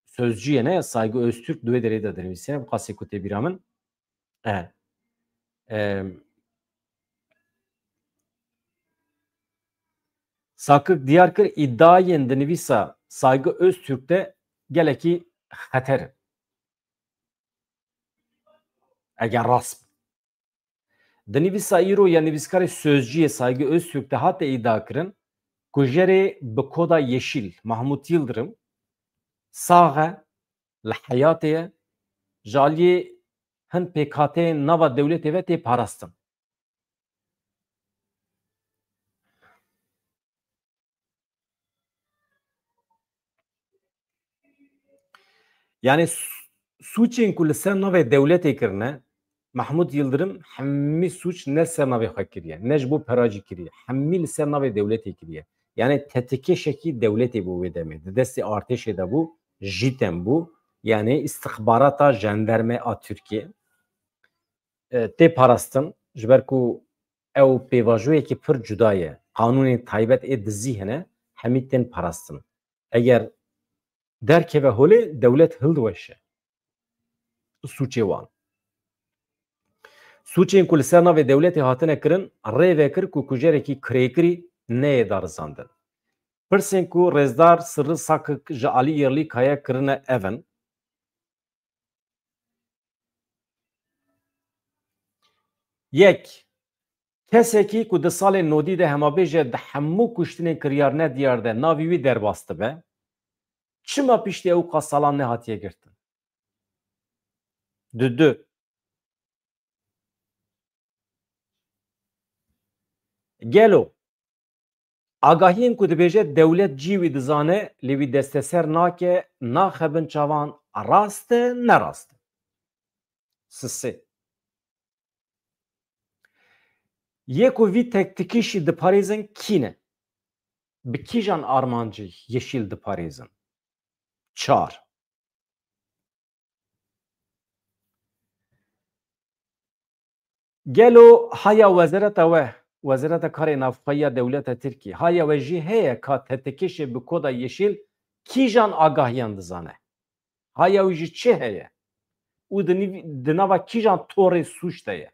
Speaker 1: sözcüye ne Saygı Öztürk duê derê de dinivîse bu qasê ku tê bîra min Sakık diyar kir îddiayên di nivîsa Saygı Öztürk de gelekî xeter eger rast di nivîsa îro ya nivîskarê sözcüyê Saygı Öztürk de hate îdia kirin ku jerê bi koda Yeşil Mahmud Yıldırım saxe li heyatê ye ji aliyê hin pêkhateyên nava dewletê ve tê parastin yani suçên ku li ser navê dewletê kirine Mahmud Yıldırım hemî suç ne ser navê xwe kiriye ne ji bo peracî kiriye hemî li ser navê dewletê kiriye yani tetikêşekî dewletê bû wê demê di destê artêşê de bû JITEM bû yani istixbarata jandarme a Tirkiye tê parastin ji ber ku ew pêvajoyekî pir cuda ye qanûnên taybet ê dizî hene hemî tên parastin eger derkeve holê dewlet hildiweşe suçê wan suçên ku li ser navê dewletê hatine kirin rê vekir ku kujerekî kirêkirî neyê darizandin pirsên ku rêzdar Sırrı Sakık ji alî Yerlîkaya kirine ev in yek kesekî ku di salên nodî de hemabêje di hemû kuştinên kiryar ne diyar de navî wî derbas dibe çima piştî ew qas salan nehatiye girtin du gelo agahiyên ku dibêje dewlet cî wî dizane lê wî desteser nake naxebin çavan rast e nerast e sisê yê ku vî tektikîşî diparêzin kî ne bi kîjan armancî Yeşil diparêzin çar گلو هایا وزارت کار نافخوایی دولت ترکیه هایا وجی هیا که تتکش به کد یشیل کیجان آگاهیان دزانه هایا وجی چه هیا او دنوا کیجان طور سوش دهیه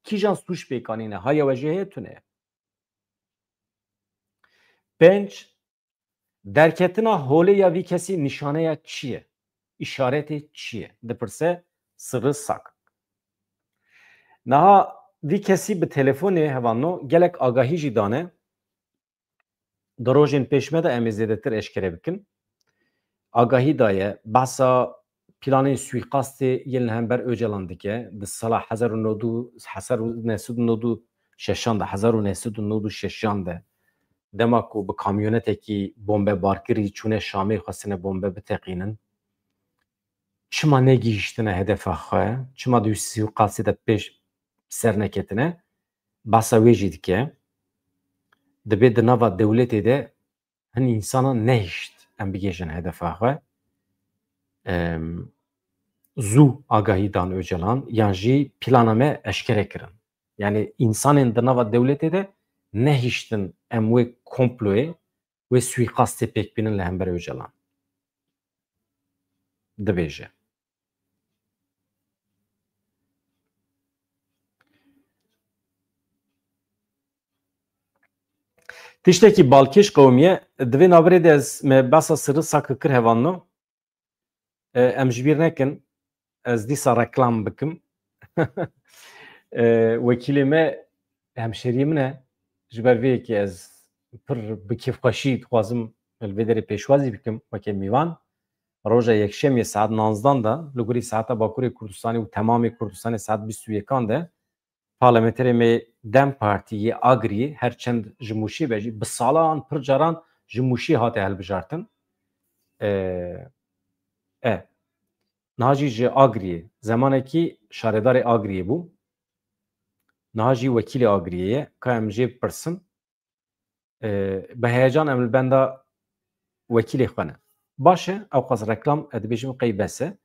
Speaker 1: کیجان سوش بیکانینه هایا وجی هیا تونه پنج درکتنا هوله یا وی کسی نشانه یا چیه işareti çiye depirse sırrı sak naha vî kesî bi telefonê hevanno gelek agahî jî dane di rojên pêşme de em ê zêdetir eşkere bikin agahî daye behsa planên suîqastê yên li hember Öcalan dike di sala 1996 de 1996 de dema ku bi kamyonetekî bombebarkirî çûne Şamê xwestine bombe biteqînin çima negihîştine hedefa xwe çima di suîqastê de pêş ser neketine behsa wê jî dike dibe di nava dewletê de hin însanan nehîşt em bigêjin hedefa xwe zû agahî dan Öcalan yan jî plana me eşkere kirin yani însanên di nava dewletê de nehîştin em wê komployê wê suîqastê pêkbînin li hember Öcalan dibêje tiştekî balkêş qewmiye divê navirê de ez me behsa sirri sak kir hevanno em ji bîr nekin ez dîsa reklam bikim wekîlê me hemşeriyê min e ji ber vê yekê ez pir bi kêfxweşî dixwazim li vê derê pêşwazî bikim wekî mîvan roja yekşemê saet 19 da li gorî saeta Bakurê Kurdistanê û temamê Kurdistanê saet 21 de parlamenterê me Dem Partiyê Agriyê herçend ji Mûşê ve jî bi salan pir caran ji Mûşê hate helbijartin niha jî ji Agriyê zemanekî şaredarê Agriyê bû niha jî wekîlê Agriyê ye ka em jê bipirsin bi heyecan em li benda wekîlê xwe ne baş e ew qas reklam ez dibêjim qey bes e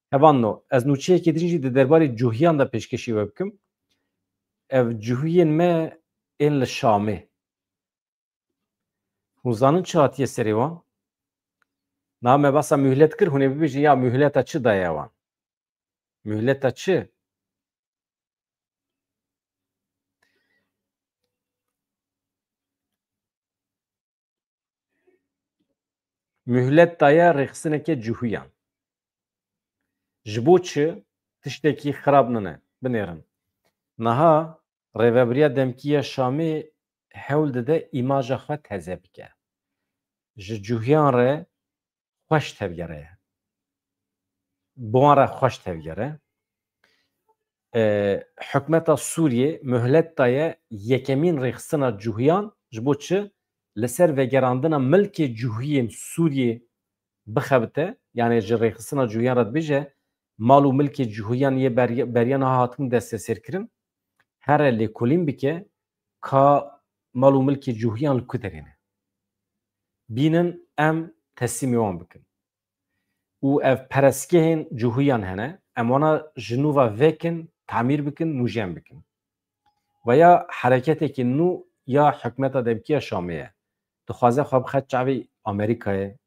Speaker 1: hevanno ez nûçeyekê din jî di derbarê cuhiyan da pêşkêşî we bikim ev cihuyên me ên li Şamê hûn zanin çi hatiye serê wan niha me behsa mühlet kir hûn ê bibêjin ya mühleta çi daye wan mühleta çi mühlet daye rêxistineke cihuyan ji bo çi tiştekî xirab nine binêrin niha Rêveberiya Demkî ya Şamê hewl dide îmaja xwe teze bike ji cihuyan re xweş tevgere ye bi wan re xweş tevgere hikûmeta Sûriyê mühlet daye yekemîn rêxistina cihuyan ji bo çi li ser vegerandina milkê cihuyên Sûriyê bixebite yani ji rêxistina cihuyan re dibêje mal û milkê cihuyan yê beriya niha hatin desteserkirin here lêkolîn bike ka mal û milkê cihuyan li ku derê ne bînin em teslîmê wan bikin û ev perestgehên cihuyan hene em wana ji nû ve vekin temîr bikin nûjen bikin veya hereketekî nû ya hikûmeta Demkî ya Şamê ye dixwaze xwe bixe çavê Amerîkayê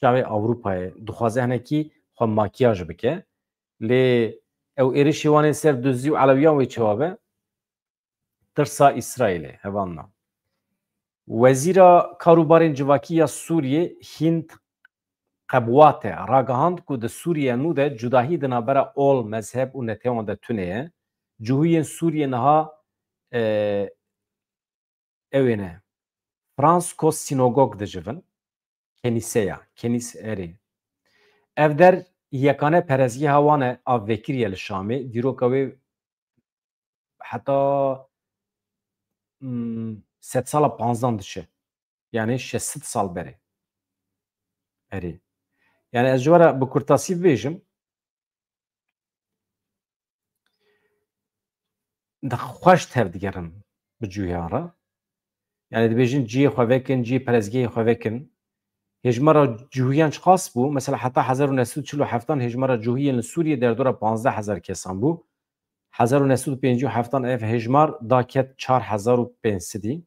Speaker 1: çavê Ewropayê dixwaze hinekî xwe makiyaj bike lê ew êrişî wan ê ser duzî û elewiyan wê çawabe tirsa İsraîlê hevanna Wezîra Karûbarên Civakî ya Sûriyê Hind Qebwate ragihand ku di Sûriye nû de cudahî di navbera ol mezheb û netewên de tune ye cihuyên Sûriye niha ew ê ne Fransko sinagog dicivin kenîseya erê ev der yekane perezgeha wan e av vekiriye li Şamê dîroka wê heta sed sala 15 diçe yani 600 sal berê erê yani ez ji were bi kurtasî bibêjim xweş tev digerin bi cihuyan re yani dibêjin ciyê xwe vekin ciyê perezgehê xwe vekin hêjmara cihuyan çi qas bû mesela heta 1947 hêjmara cihuyên li Sûriyê derdora 15000 kesan bû 1957 ev hejmar daket 4500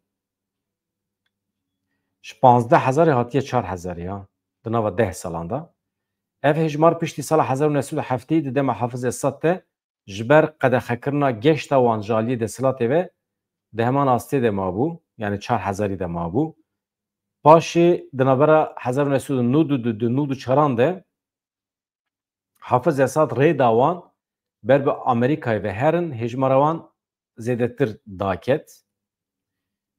Speaker 1: 15000 hatiye 4000 ya dinava 10 salanda ev hejmar piştî sala 1970 di dema Hafız Esad te ji ber qedexekirina geşta wan ji aliyê desthilatê ve di heman astê de mabû yani 4000 de mabû paşê di navbera 1994 de Hafız Esad rê da wan ber bi Amerîkayê ve herin hejmara wan zêdetir daket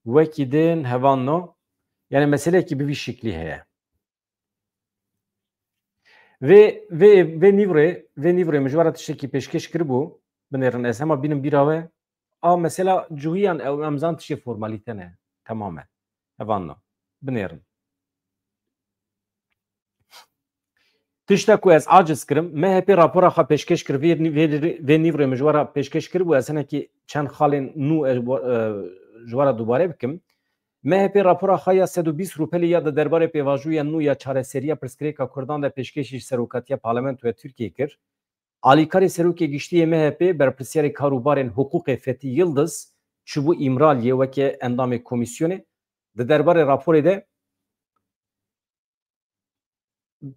Speaker 1: wekî tên hevanno yani meselekî bi vî şeklî heye ve nîvrê min ji wara tiştekî pêşkêş kiribû binêrin ez hema bînim bîra we a mesela cûhiyan ew emzan tiştê formalîte ne temamen hevanno binêrin tiştek ku ez aciz kirim MHP rapora xwe pêşkêş kir vê nîvrê min ji wara pêşkêş kiribû ez hinekî çend xalên nû ji wara dubare bikim MHP rapora xwe ya 120 rûpelî ya di derbarê pêvajoya nû ya çareseriya pirsgirêka Kurdan de pêşkêşî seroketiya parlamentoya Tirkiyeyê kir. Alîkarê serokê giştiyê MHP berpirsyarê karûbarên hukûqê Fethi Yıldız çûbû îmraliyê weke endamê komîsyonê di derbarê raporê de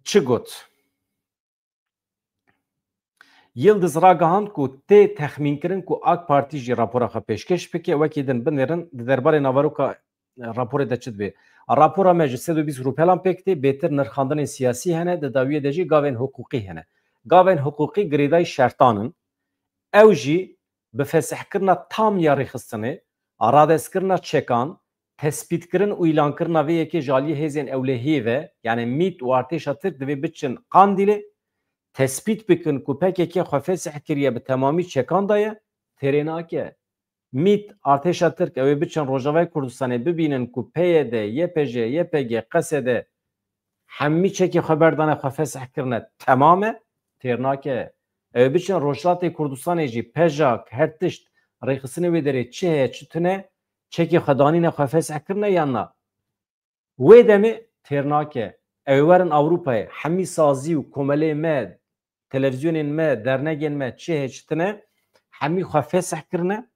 Speaker 1: çi got? Yıldız ragihand ku tê texmînkirin ku AK Partî jî rapora xwe pêşkêş bike wekî din binêrin di derbarê navaroka raporê de çi dibe. Rapora me ji 120 rûpelan pêk tê bêtir nirxandinên siyasî hene di dawiyê de jî gavên hukûqî hene. Gavên hukûqî girêdayî şertanin ew jî bi fesihkirina tam ya rêxistinê, radestkirina çekan, tespîtkirin û îlankirina vê yekê ji aliyê hêzên ewlehiyê ve yani MİT û artêşa Tirk divê biçin Qandîlê tespît bikin ku PKK xwe fesih kiriye bi temamî çekan daye têrê nake. MİT artêşa Tirk ew ê biçin Rojavayê Kurdistanê bibînin ku PYD, YPJ, YPG, QSD hemî çekî xeberdane xwe fesih kirine temam e têr nake. Ew ê biçin Rojhilatê Kurdistanê jî pejak her tişt rêxistinê wê derê çi heye çi tune çekî xwedanînê xwe fesih kirine yan na. Wê demê têr nake. Ew ê werin Ewropayê hemî sazî û komelê me, televizyonên me, dernegên me çi heye çi tune hemî xwe fesih kirine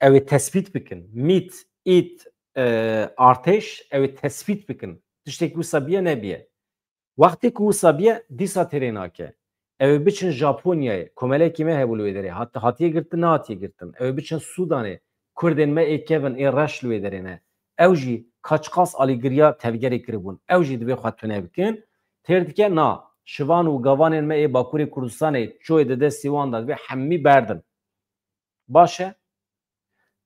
Speaker 1: ew ê tespît bikin. MİT, İT, artêş ew ê tespît bikin. Tiştekî wisa biye nebiye. Wextê ku wisa biye dîsa têrê nake. Ew ê biçin Japonyayê, komelekî me hebû li wê derê. Hatiye girtin, nehatiye girtin. Ew ê biçin Sudanê, Kurdên me ê kevin ê reş li wê derê ne. Ew jî kaçqas alîgiriya tevgerê kiribûn. Ew jî divê xwe tune bikin. Têr dike na, şivan û gavanên me ê Bakurê Kurdistanê çoyê di destê wan da divê hemî berdin. Baş e?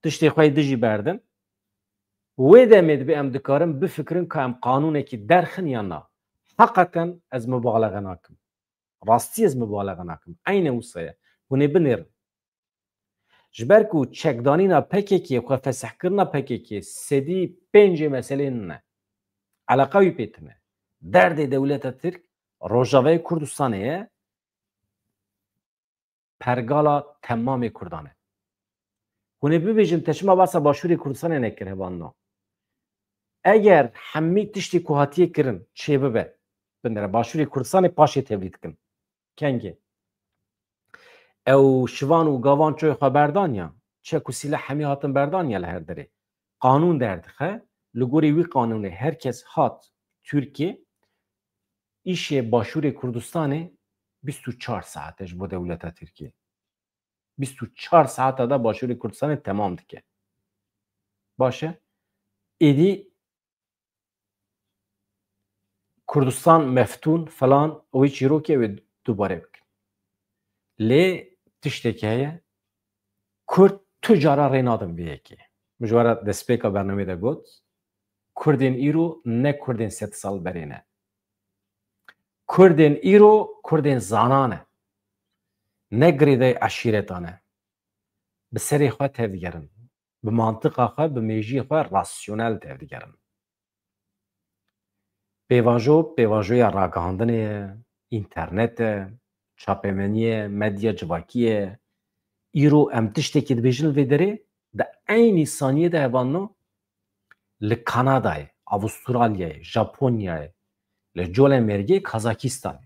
Speaker 1: Tiştê xwe dijî berdin. Wê demê divê em dikarin bifikirin ka em qanûnekî derxin yan na. Heqeten ez mübalağa nakim. Rastî ez mübalağa nakim. Eyne wisa ye. Hûn ê binêrin. Ji ber ku çekdanîna PKK'yê xwe fesihkirina PKK'yê sedî pêncê meselên ne. Eleqa wî pê tune. Derdê dewleta Tirk Rojavayê Kurdistanê ye pergala temamê Kurdan e. Hûn ê bibêjin teşima basa Başûrê Kurdistanê nekir hevanno. Eger hemî tiştî ku hatiye kirin çê bibe binêre Başûrê Kurdistanê paşê tevlî dikin. Kengê. Ew şivan û gavan çoy xwe berdaniya çek û sîleh hemî hatin berdaniya li her derê. Qanûn derdixe li gorî wî qanûnê herkes hat Tirkiye îşê Başûrê Kurdistanê 24 saet ji bo dewleta Tirkiye. 24 saeta da Başûrê Kurdistanê temam dike. Baş e? Êdî Kurdistan meftûn falan o wî çîrokê wê dubare bikin. Lê tiştekî heye Kurd tu cara rê nadin vê yekê. Min ji wara destpêka bernamê de got Kurdên îro ne Kurdên sed sal berê ne. Kurdên îro Kurdên zanan e. Ne girêdayê eşîretan e. Bi serê xwe tevdigerin. Bi mantıqa xwe, bi mêjiyê xwe rasyonel tevdigerin. Pêvajo, pêvajoya ragihandinê ye, înternet e, çapemeniye ye, medya civakî ye. Îro em tiştekî dibêjin li vê derê di eynî saniyê de hevanno li Kanadayê, Avustralyayê, Japonyayê, li Colemêrgê, Kazakistanê.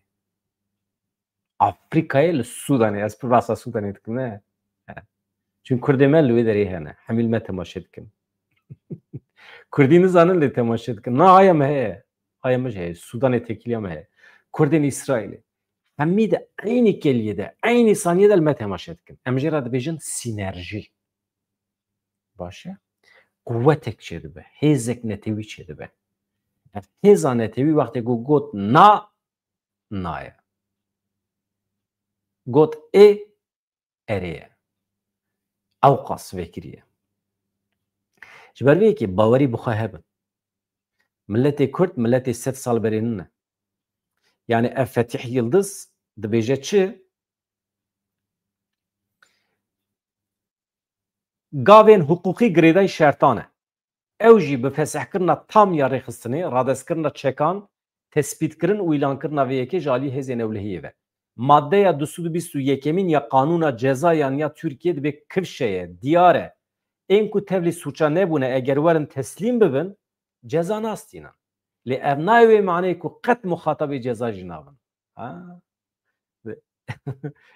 Speaker 1: Afrika'ya li Sudan'ı, ez pırvasa Sudan'ı dikim ne? Çünkü Kurdeme lüve deri hene, hemil me temaşe dikim. Kurdini zanın li temaşe dikim. Na hayam he, hayam he, Sudan'ı tekiliyam he. Kurdin İsrail'i. Hemmi de aynı keliyede, aynı saniyede me temaşe dikim. Emjera dibêjin sinerji. Başa? Kuvvetek çedibe, hezek netewî çedibe. Heza netewî wextê ku got na, naye. Got ereye. Ew qas vekiriye. Ji ber vê yekê bawerî bixwe hebin. Milletê Kurd, milletê 100 sal berê ne. Yani ev Fetih Yıldız dibêje çi? Gavên hukukî girêdayî şertan e. Ew jî bi fesehkirina tam ya rêxistinê, radestkirina çekan, tespîtkirin û îlankirina vê yekê ji aliyê hêzên ewlehiyê ve. Maddeya 221 ya Kanûna Cezayan ya Türkiye dibe kivşeye, diyar e. Ên ku tevlî suça nebûne eger werin teslîm bibin, ceza nastînin. Lê ev nayê wê maneyê ku qet muxatabê ceza jî nabin.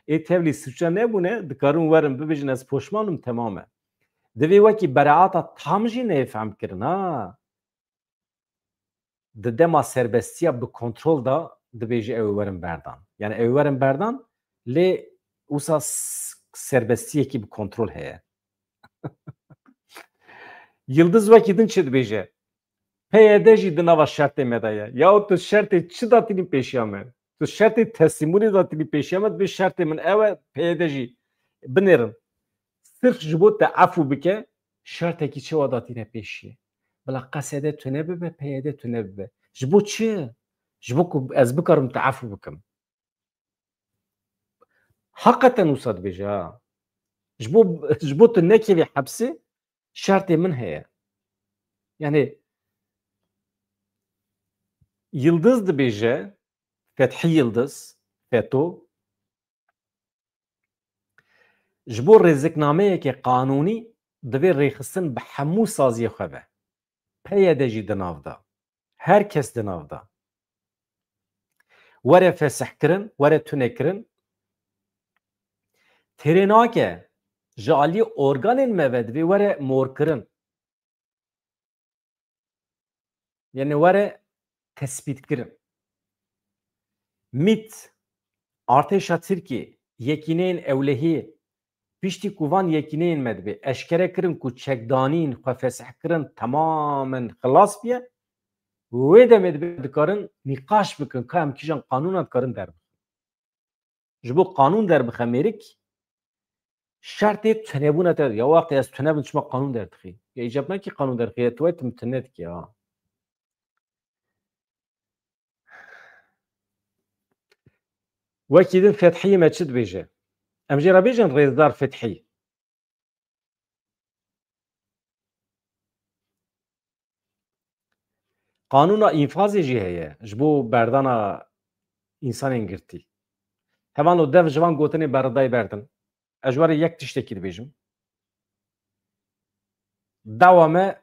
Speaker 1: Ê tevlî suça nebûne, dikarin werin bibêjin ez poşmanim temam e. Divê wekî bereata tam jî nêfehm kirin ha. Di dema serbestiya bi kontrol da dibêje ew werin berdan. Yani ew werin berdan lê wisa serbestiyekî bi kontrol heye. Yıldız vekî din çi dibêje? PYD jî di nava şertê me de ye. Ya tu şertê çi datînî pêşiya me? Tu şertê teslimûnê datînî pêşiya me dibê şertê min ew e PYD jî binêrin. Sırf ji bo te efû bike şertekî çawa datîne pêşiye. Bila qesede tu nebibe, PYD tu nebibe. Ji bo çi? Ji bo ku ez bikarim te efû bikim. Hakikaten wisa dibêje ha. Ji bo tu nekevî hepsê şertê min heye. Yani Yıldız dibêje, Fethi Yıldız, FETÖ, ji bo rêziknameyekê qanûnî divê rêxistin bi hemû saziyê xwe be. PYD jî di nav da. Herkes di nav da. Were fesihkirin, were tunekirin. Têrê nake ji aliyê organên me ve divê were morkirin. Yani were tespîtkirin. MİT, Artêşa Tirkiye, yekîneyên ewlehiyê piştî ku van yekîneyên me dibe eşkere kirin ku çekdanîn xwe fesihkirin tamamen xilas biye, wê demê dibe dikarin nîqaş bikin ka em kîjan qanûna dikarin derbixin. Ji bo qanûn derbixe mêrik, şertê tunebûna te ya wextê ez tunebim çima qanûn derdixî. Ya îcab nekî qanûn derdixî, tu tim tune dikî ha. Wekî din Fethiyê me çi dibêje? Em jê re bêjin Rêzdar Fethî. Qanûna înfazê jî heye ji bo berdana însanên girtî. Hevan o dev ji van gotinê beredayî berdin. Ez ji warê yek tiştekî dibêjim. Dawa me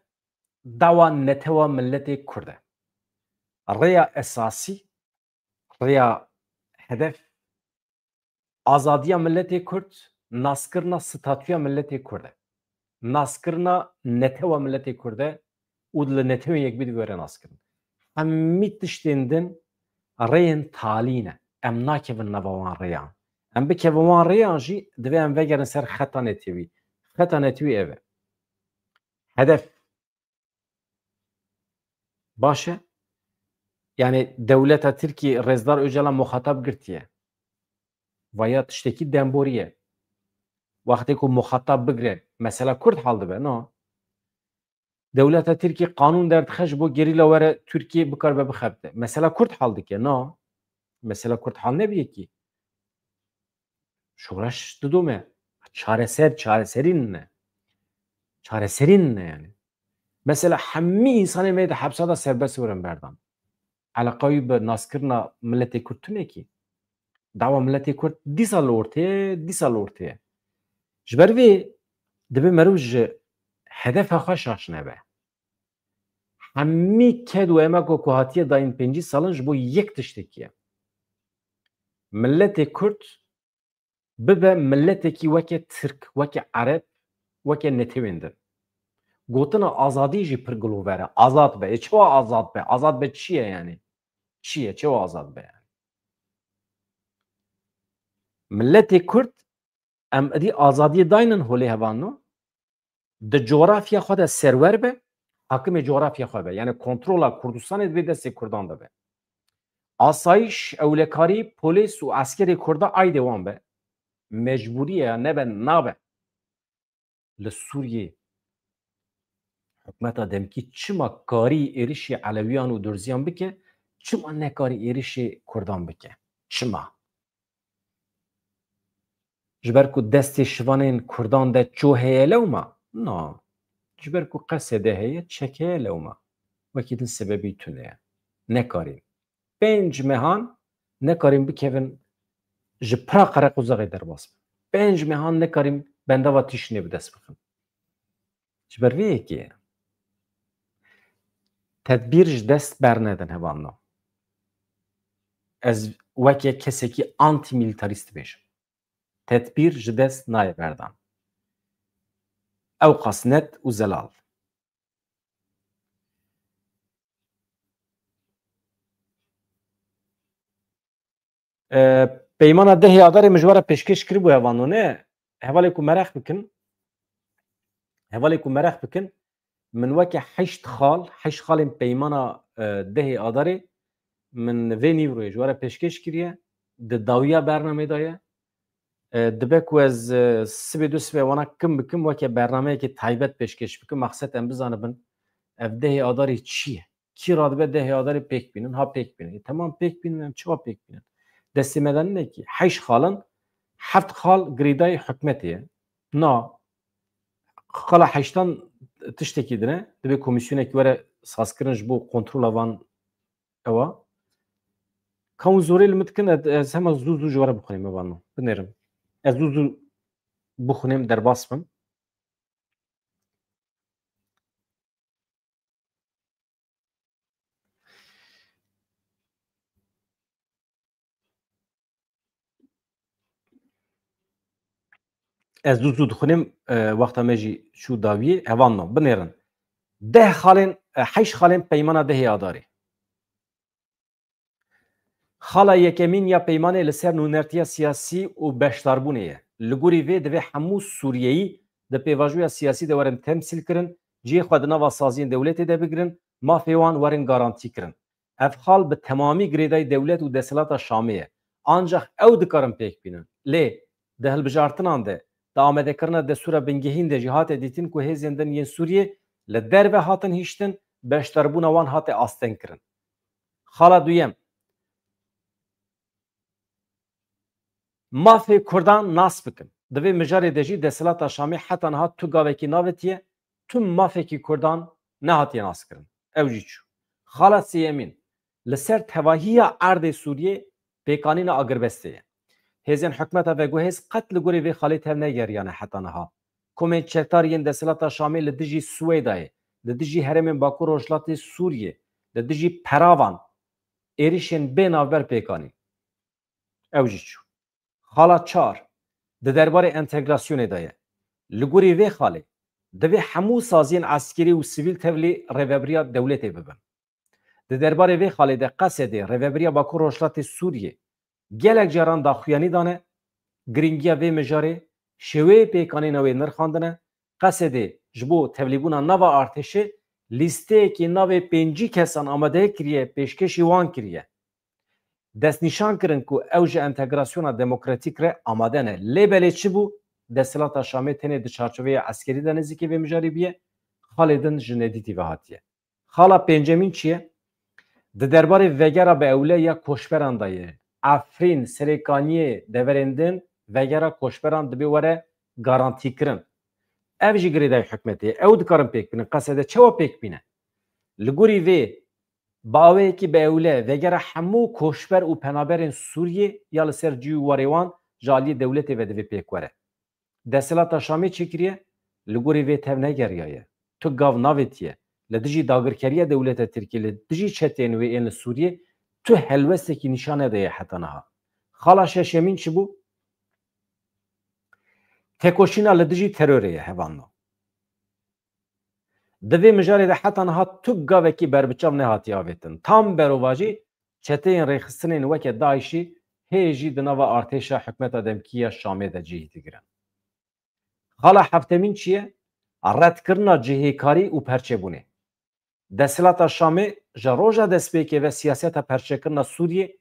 Speaker 1: dawa netewa milletê Kurd e. Rêya esasî, rêya hedef azadiya milletê Kurd, naskirina statûya milletê Kurd e. Naskirina netewa milletê Kurd e û li netewên yekbî digere naskirin. Hemî tiştên din rêyên talî ne. Em nakevin nava wan rêyan. Em bikevin wan rêyan jî divê em vegerin ser xeta netewî. Xeta netewî ev e. Hedef. Baş e? Yani dewleta Tirkiye Rêzdar Öcalan muhatap girtiye. Vaya tiştekî demboriye. Wextê ku muhatap bigire, mesela Kurd hal dibe, no? Dewleta Tirkiye qanûn derdixe ji bo gerîla were Tirkiye bikar be bixebite. Mesela Kurd hal dike, no? Mesela Kurd hal nebiye kî? Şoreş didome. Çareserîn ne? Çareserîn ne yani? Mesela hemî însanê me de hepsa da serbest werin berdan. Eleqa wî bi naskirina milletê Kurd tune kî? Dawa milletê Kurd dîsa li ortaya. Ji ber vê dibe merov ji hedefa xwe şaş nebe. Hemî ked û emek ku hatiye dayîn 5 salin ji bo yek tiştekî ye. ملت کرد ببه ملتێکی وەکێ ترک وەکێ عەرەب وەکێ نەتەوێندن گوتنە ئازادیژی پڕ گڵۆڤەرە ئازاد بە چێوە ئازاد بە چییە یانێ چییە چێوە ئازاد بە ملتê Kurd em êdî azadiyê daynin holê hevanno di coğrafya xwe de serwer be hakimê coğrafya xwe be yani kontrola Kurdistanê divê destê Kurdan de be asayiş ewlekarî polîs û askerê Kurda aydê wan be mecbûriye nebe nabe li Sûriyê hikûmeta demkî çima karî êrişê Elewiyan û Durziyan bike çima nekarî êrişê Kurdan bike çima ji ber ku destê şivanên Kurdan de çû heye lewma na ji ber ku qesê de heye çekeye lewma wekî din sebebî tune ye nekarîn pênc mehan nekarîn bikevin ji pira qereqûzexê derbas bin pênc mehan nekarîn bendava tîşinê bi dest bixin ji ber vê yekê ye tedbîr ji dest bernedin hevanno ez wekê kesekî antimîlîtarîst dibêjim tedbîr ji dest naye berdan ew qas net û zelal peymana dehê adarê min ji we re pêşkêş kiribû hevanno ne hevalê ku merex bikin min weke heşt xalên peymana dehê adarê min vê nîvroyê ji we re pêşkêş kiriye di dawiya bernamê de ye dibe ku ez sibê du sibê wana kim bikim weke bernameyekê taybet pêşkêş bikim maqsed em bizanibin ev dehê adarê çi ye kî radibe dehê adarê pêk bînin ha pêk bînin temam pêk bînin em çiva pêk bînin destê me de ne ki heşt xalin heft xal girêdayê hikûmetê ye na xala heştan tiştekî dine dibe komîsyonekî were sazkirin ji bo kontrola van ewa kawn zorê li min dikin ez hema zû zû ji we re bixwînim evanno binêrim ez zû zû bixwînim derbas bim ez zû zû dixwînim wexta me jî çû dawiyê hevanno binêrin deh xalên heşt xalên peymana dehê adarê xala yekemîn ya peymanê li ser nûnertiya siyasî û beşdarbûnê ye li gorî vê divê hemû Sûriyeyî di pêvajoya siyasî de werin temsîl kirin ciyê xwe di nava saziyên dewletê de bigirin mafê wan werin garantî kirin ev xal bi temamî girêdayî dewlet û desthilata Şamê ye ancaq ew dikarin pêk bînin lê di hilbijartinan de di amedekirina destûra bingehîn de jî hate dîtin ku hêzên din yên Sûriyê li derve hatin hîştin beşdarbûna wan hate asten kirin xala duyem mafê Kurdan nas bikin divê mijarê de jî desthilata Şamê heta niha tu gavekî navetiye tu mafekî Kurdan nehatiye naskirin ew jî çû xala sêyemîn li ser tevahiya erdê Sûriyê pêkanîna agirbestê ye hêzên hikûmeta veguhêz qet li gorî vê xalê tev negeriyane heta niha komên çekdar yên desthilata Şamê li dijî Swêdayê li dijî herêmên Bakur Rojhilatê Sûriyê li dijî peravan êrişên bê navber pêkanî ew jî çû xala çar di derbarê entegrasyonê de ye li gorî vê xalê divê hemû saziyên eskerî û sivîl tevlî rêveberiya dewletê bibin di derbarê vê xalê de qesedê rêveberiya Bakur Rojhilatê Sûriyê gelek caran daxuyanî dane giringiya vê mijarê şêweyê pêkanîna wê nirxandine qesedê ji bo tevlîbûna nava artêşê lîsteyekî navê pêncî kesan amadehe kiriye pêşkêşî wan kiriye destnîşan kirin ku ew ji entegrasyona demokratîk re amade ne lê belê çi bû desthilata Şamê tenê di çarçoveya eskerî de nêzîkî vê mijarê bîye xalê din ji nedîtî ve hatiye xala pêncemîn çi ye di derbarê vegera bi ewle ya koçberan de ye Efrîn Serêkaniyê deverên din vegera koçberan dibe were garantîkirin ev jî girêdayî hikûmetê ew dikarin pêk bînin qesede çawa pêk bîne li gorî vê baweyekî bi ewle vegera hemû koçber û penaberên Sûriyê ya li ser cî û warê wan ji aliyê dewletê ve divê pêk were desthilata Şamê çi kiriye li gorî vê tev negeriya ye tu gav navêtiye li dijî dagirkeriya dewleta Tirkiye li dijî çetên wê ên li Sûriyê tu helwestekî nîşan nedeye heta niha Xala şeşemîn çi bû? Tekoşîna li dijî terorê ye hevano. Di vê mijarê de heta niha tu gavekî berbiçav nehatiye avêtin. Tam berovajî çeteyên rêxistinên weke Daişî hê jî di nava artêşa hikûmeta Demkî ya Şamê de cihî digirin. Xala heftemîn çi ye? Redkirina cihêkarî û perçebûnê. Desthilata Şamê ji roja destpêkê ve siyaseta perçekirina Sûriyê,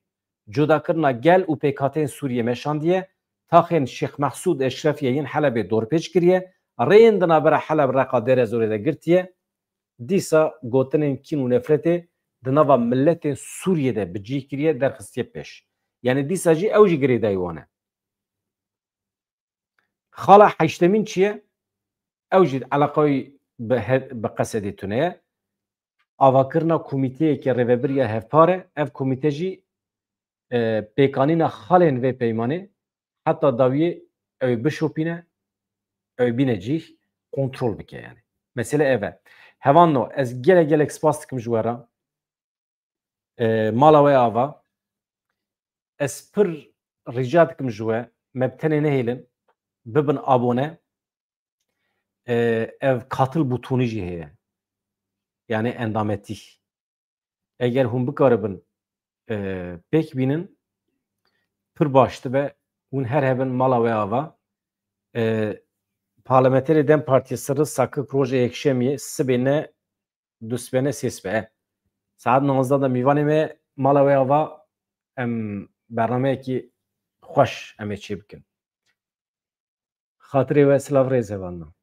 Speaker 1: cudakirina gel û pêkhateyên Sûriyê meşandiye, taxên Şêx Mehsûd Eşrefiyê yên Helebê dorpêç kiriye, rêyên di navbera Heleb Reqa Dêrezorê de girtiye, dîsa gotinên kîn û nefretê di nava milletên Sûriyê de bi cih kiriye derxistiye pêş. Yani dîsa jî ew jî girêdayî wan e. Xala heştemîn çi ye? Ew jî eleqayî bi Qesedê tune ye. Avakirina komîteyekî rêveberiya hevpar e. Ev komîte jî pêkanîna xalên vê peymanê heta dawiyê ew bişopîne, ew bîne cih, kontrol bike yani. Mesele ev e. Hevano ez gelek spas dikim ji we re. Mala we ava ez pir rica dikim ji we me bi tenê nehêlin, bibin abone. Ev katıl butonî jî heye. Yani endametî. Eger hûn bikaribin pêk bînin pir baş dibe hûn her hebin mala we ava. Parlamenterê Dem Partiyê sirri sakı proje yekşemiyê sibê ne du sibê ne sê sibê. Saet 19 da mîvanê me mala we ava em bernameyekî xweş em ê çê bikin. Xatirê we silav rêz hevan.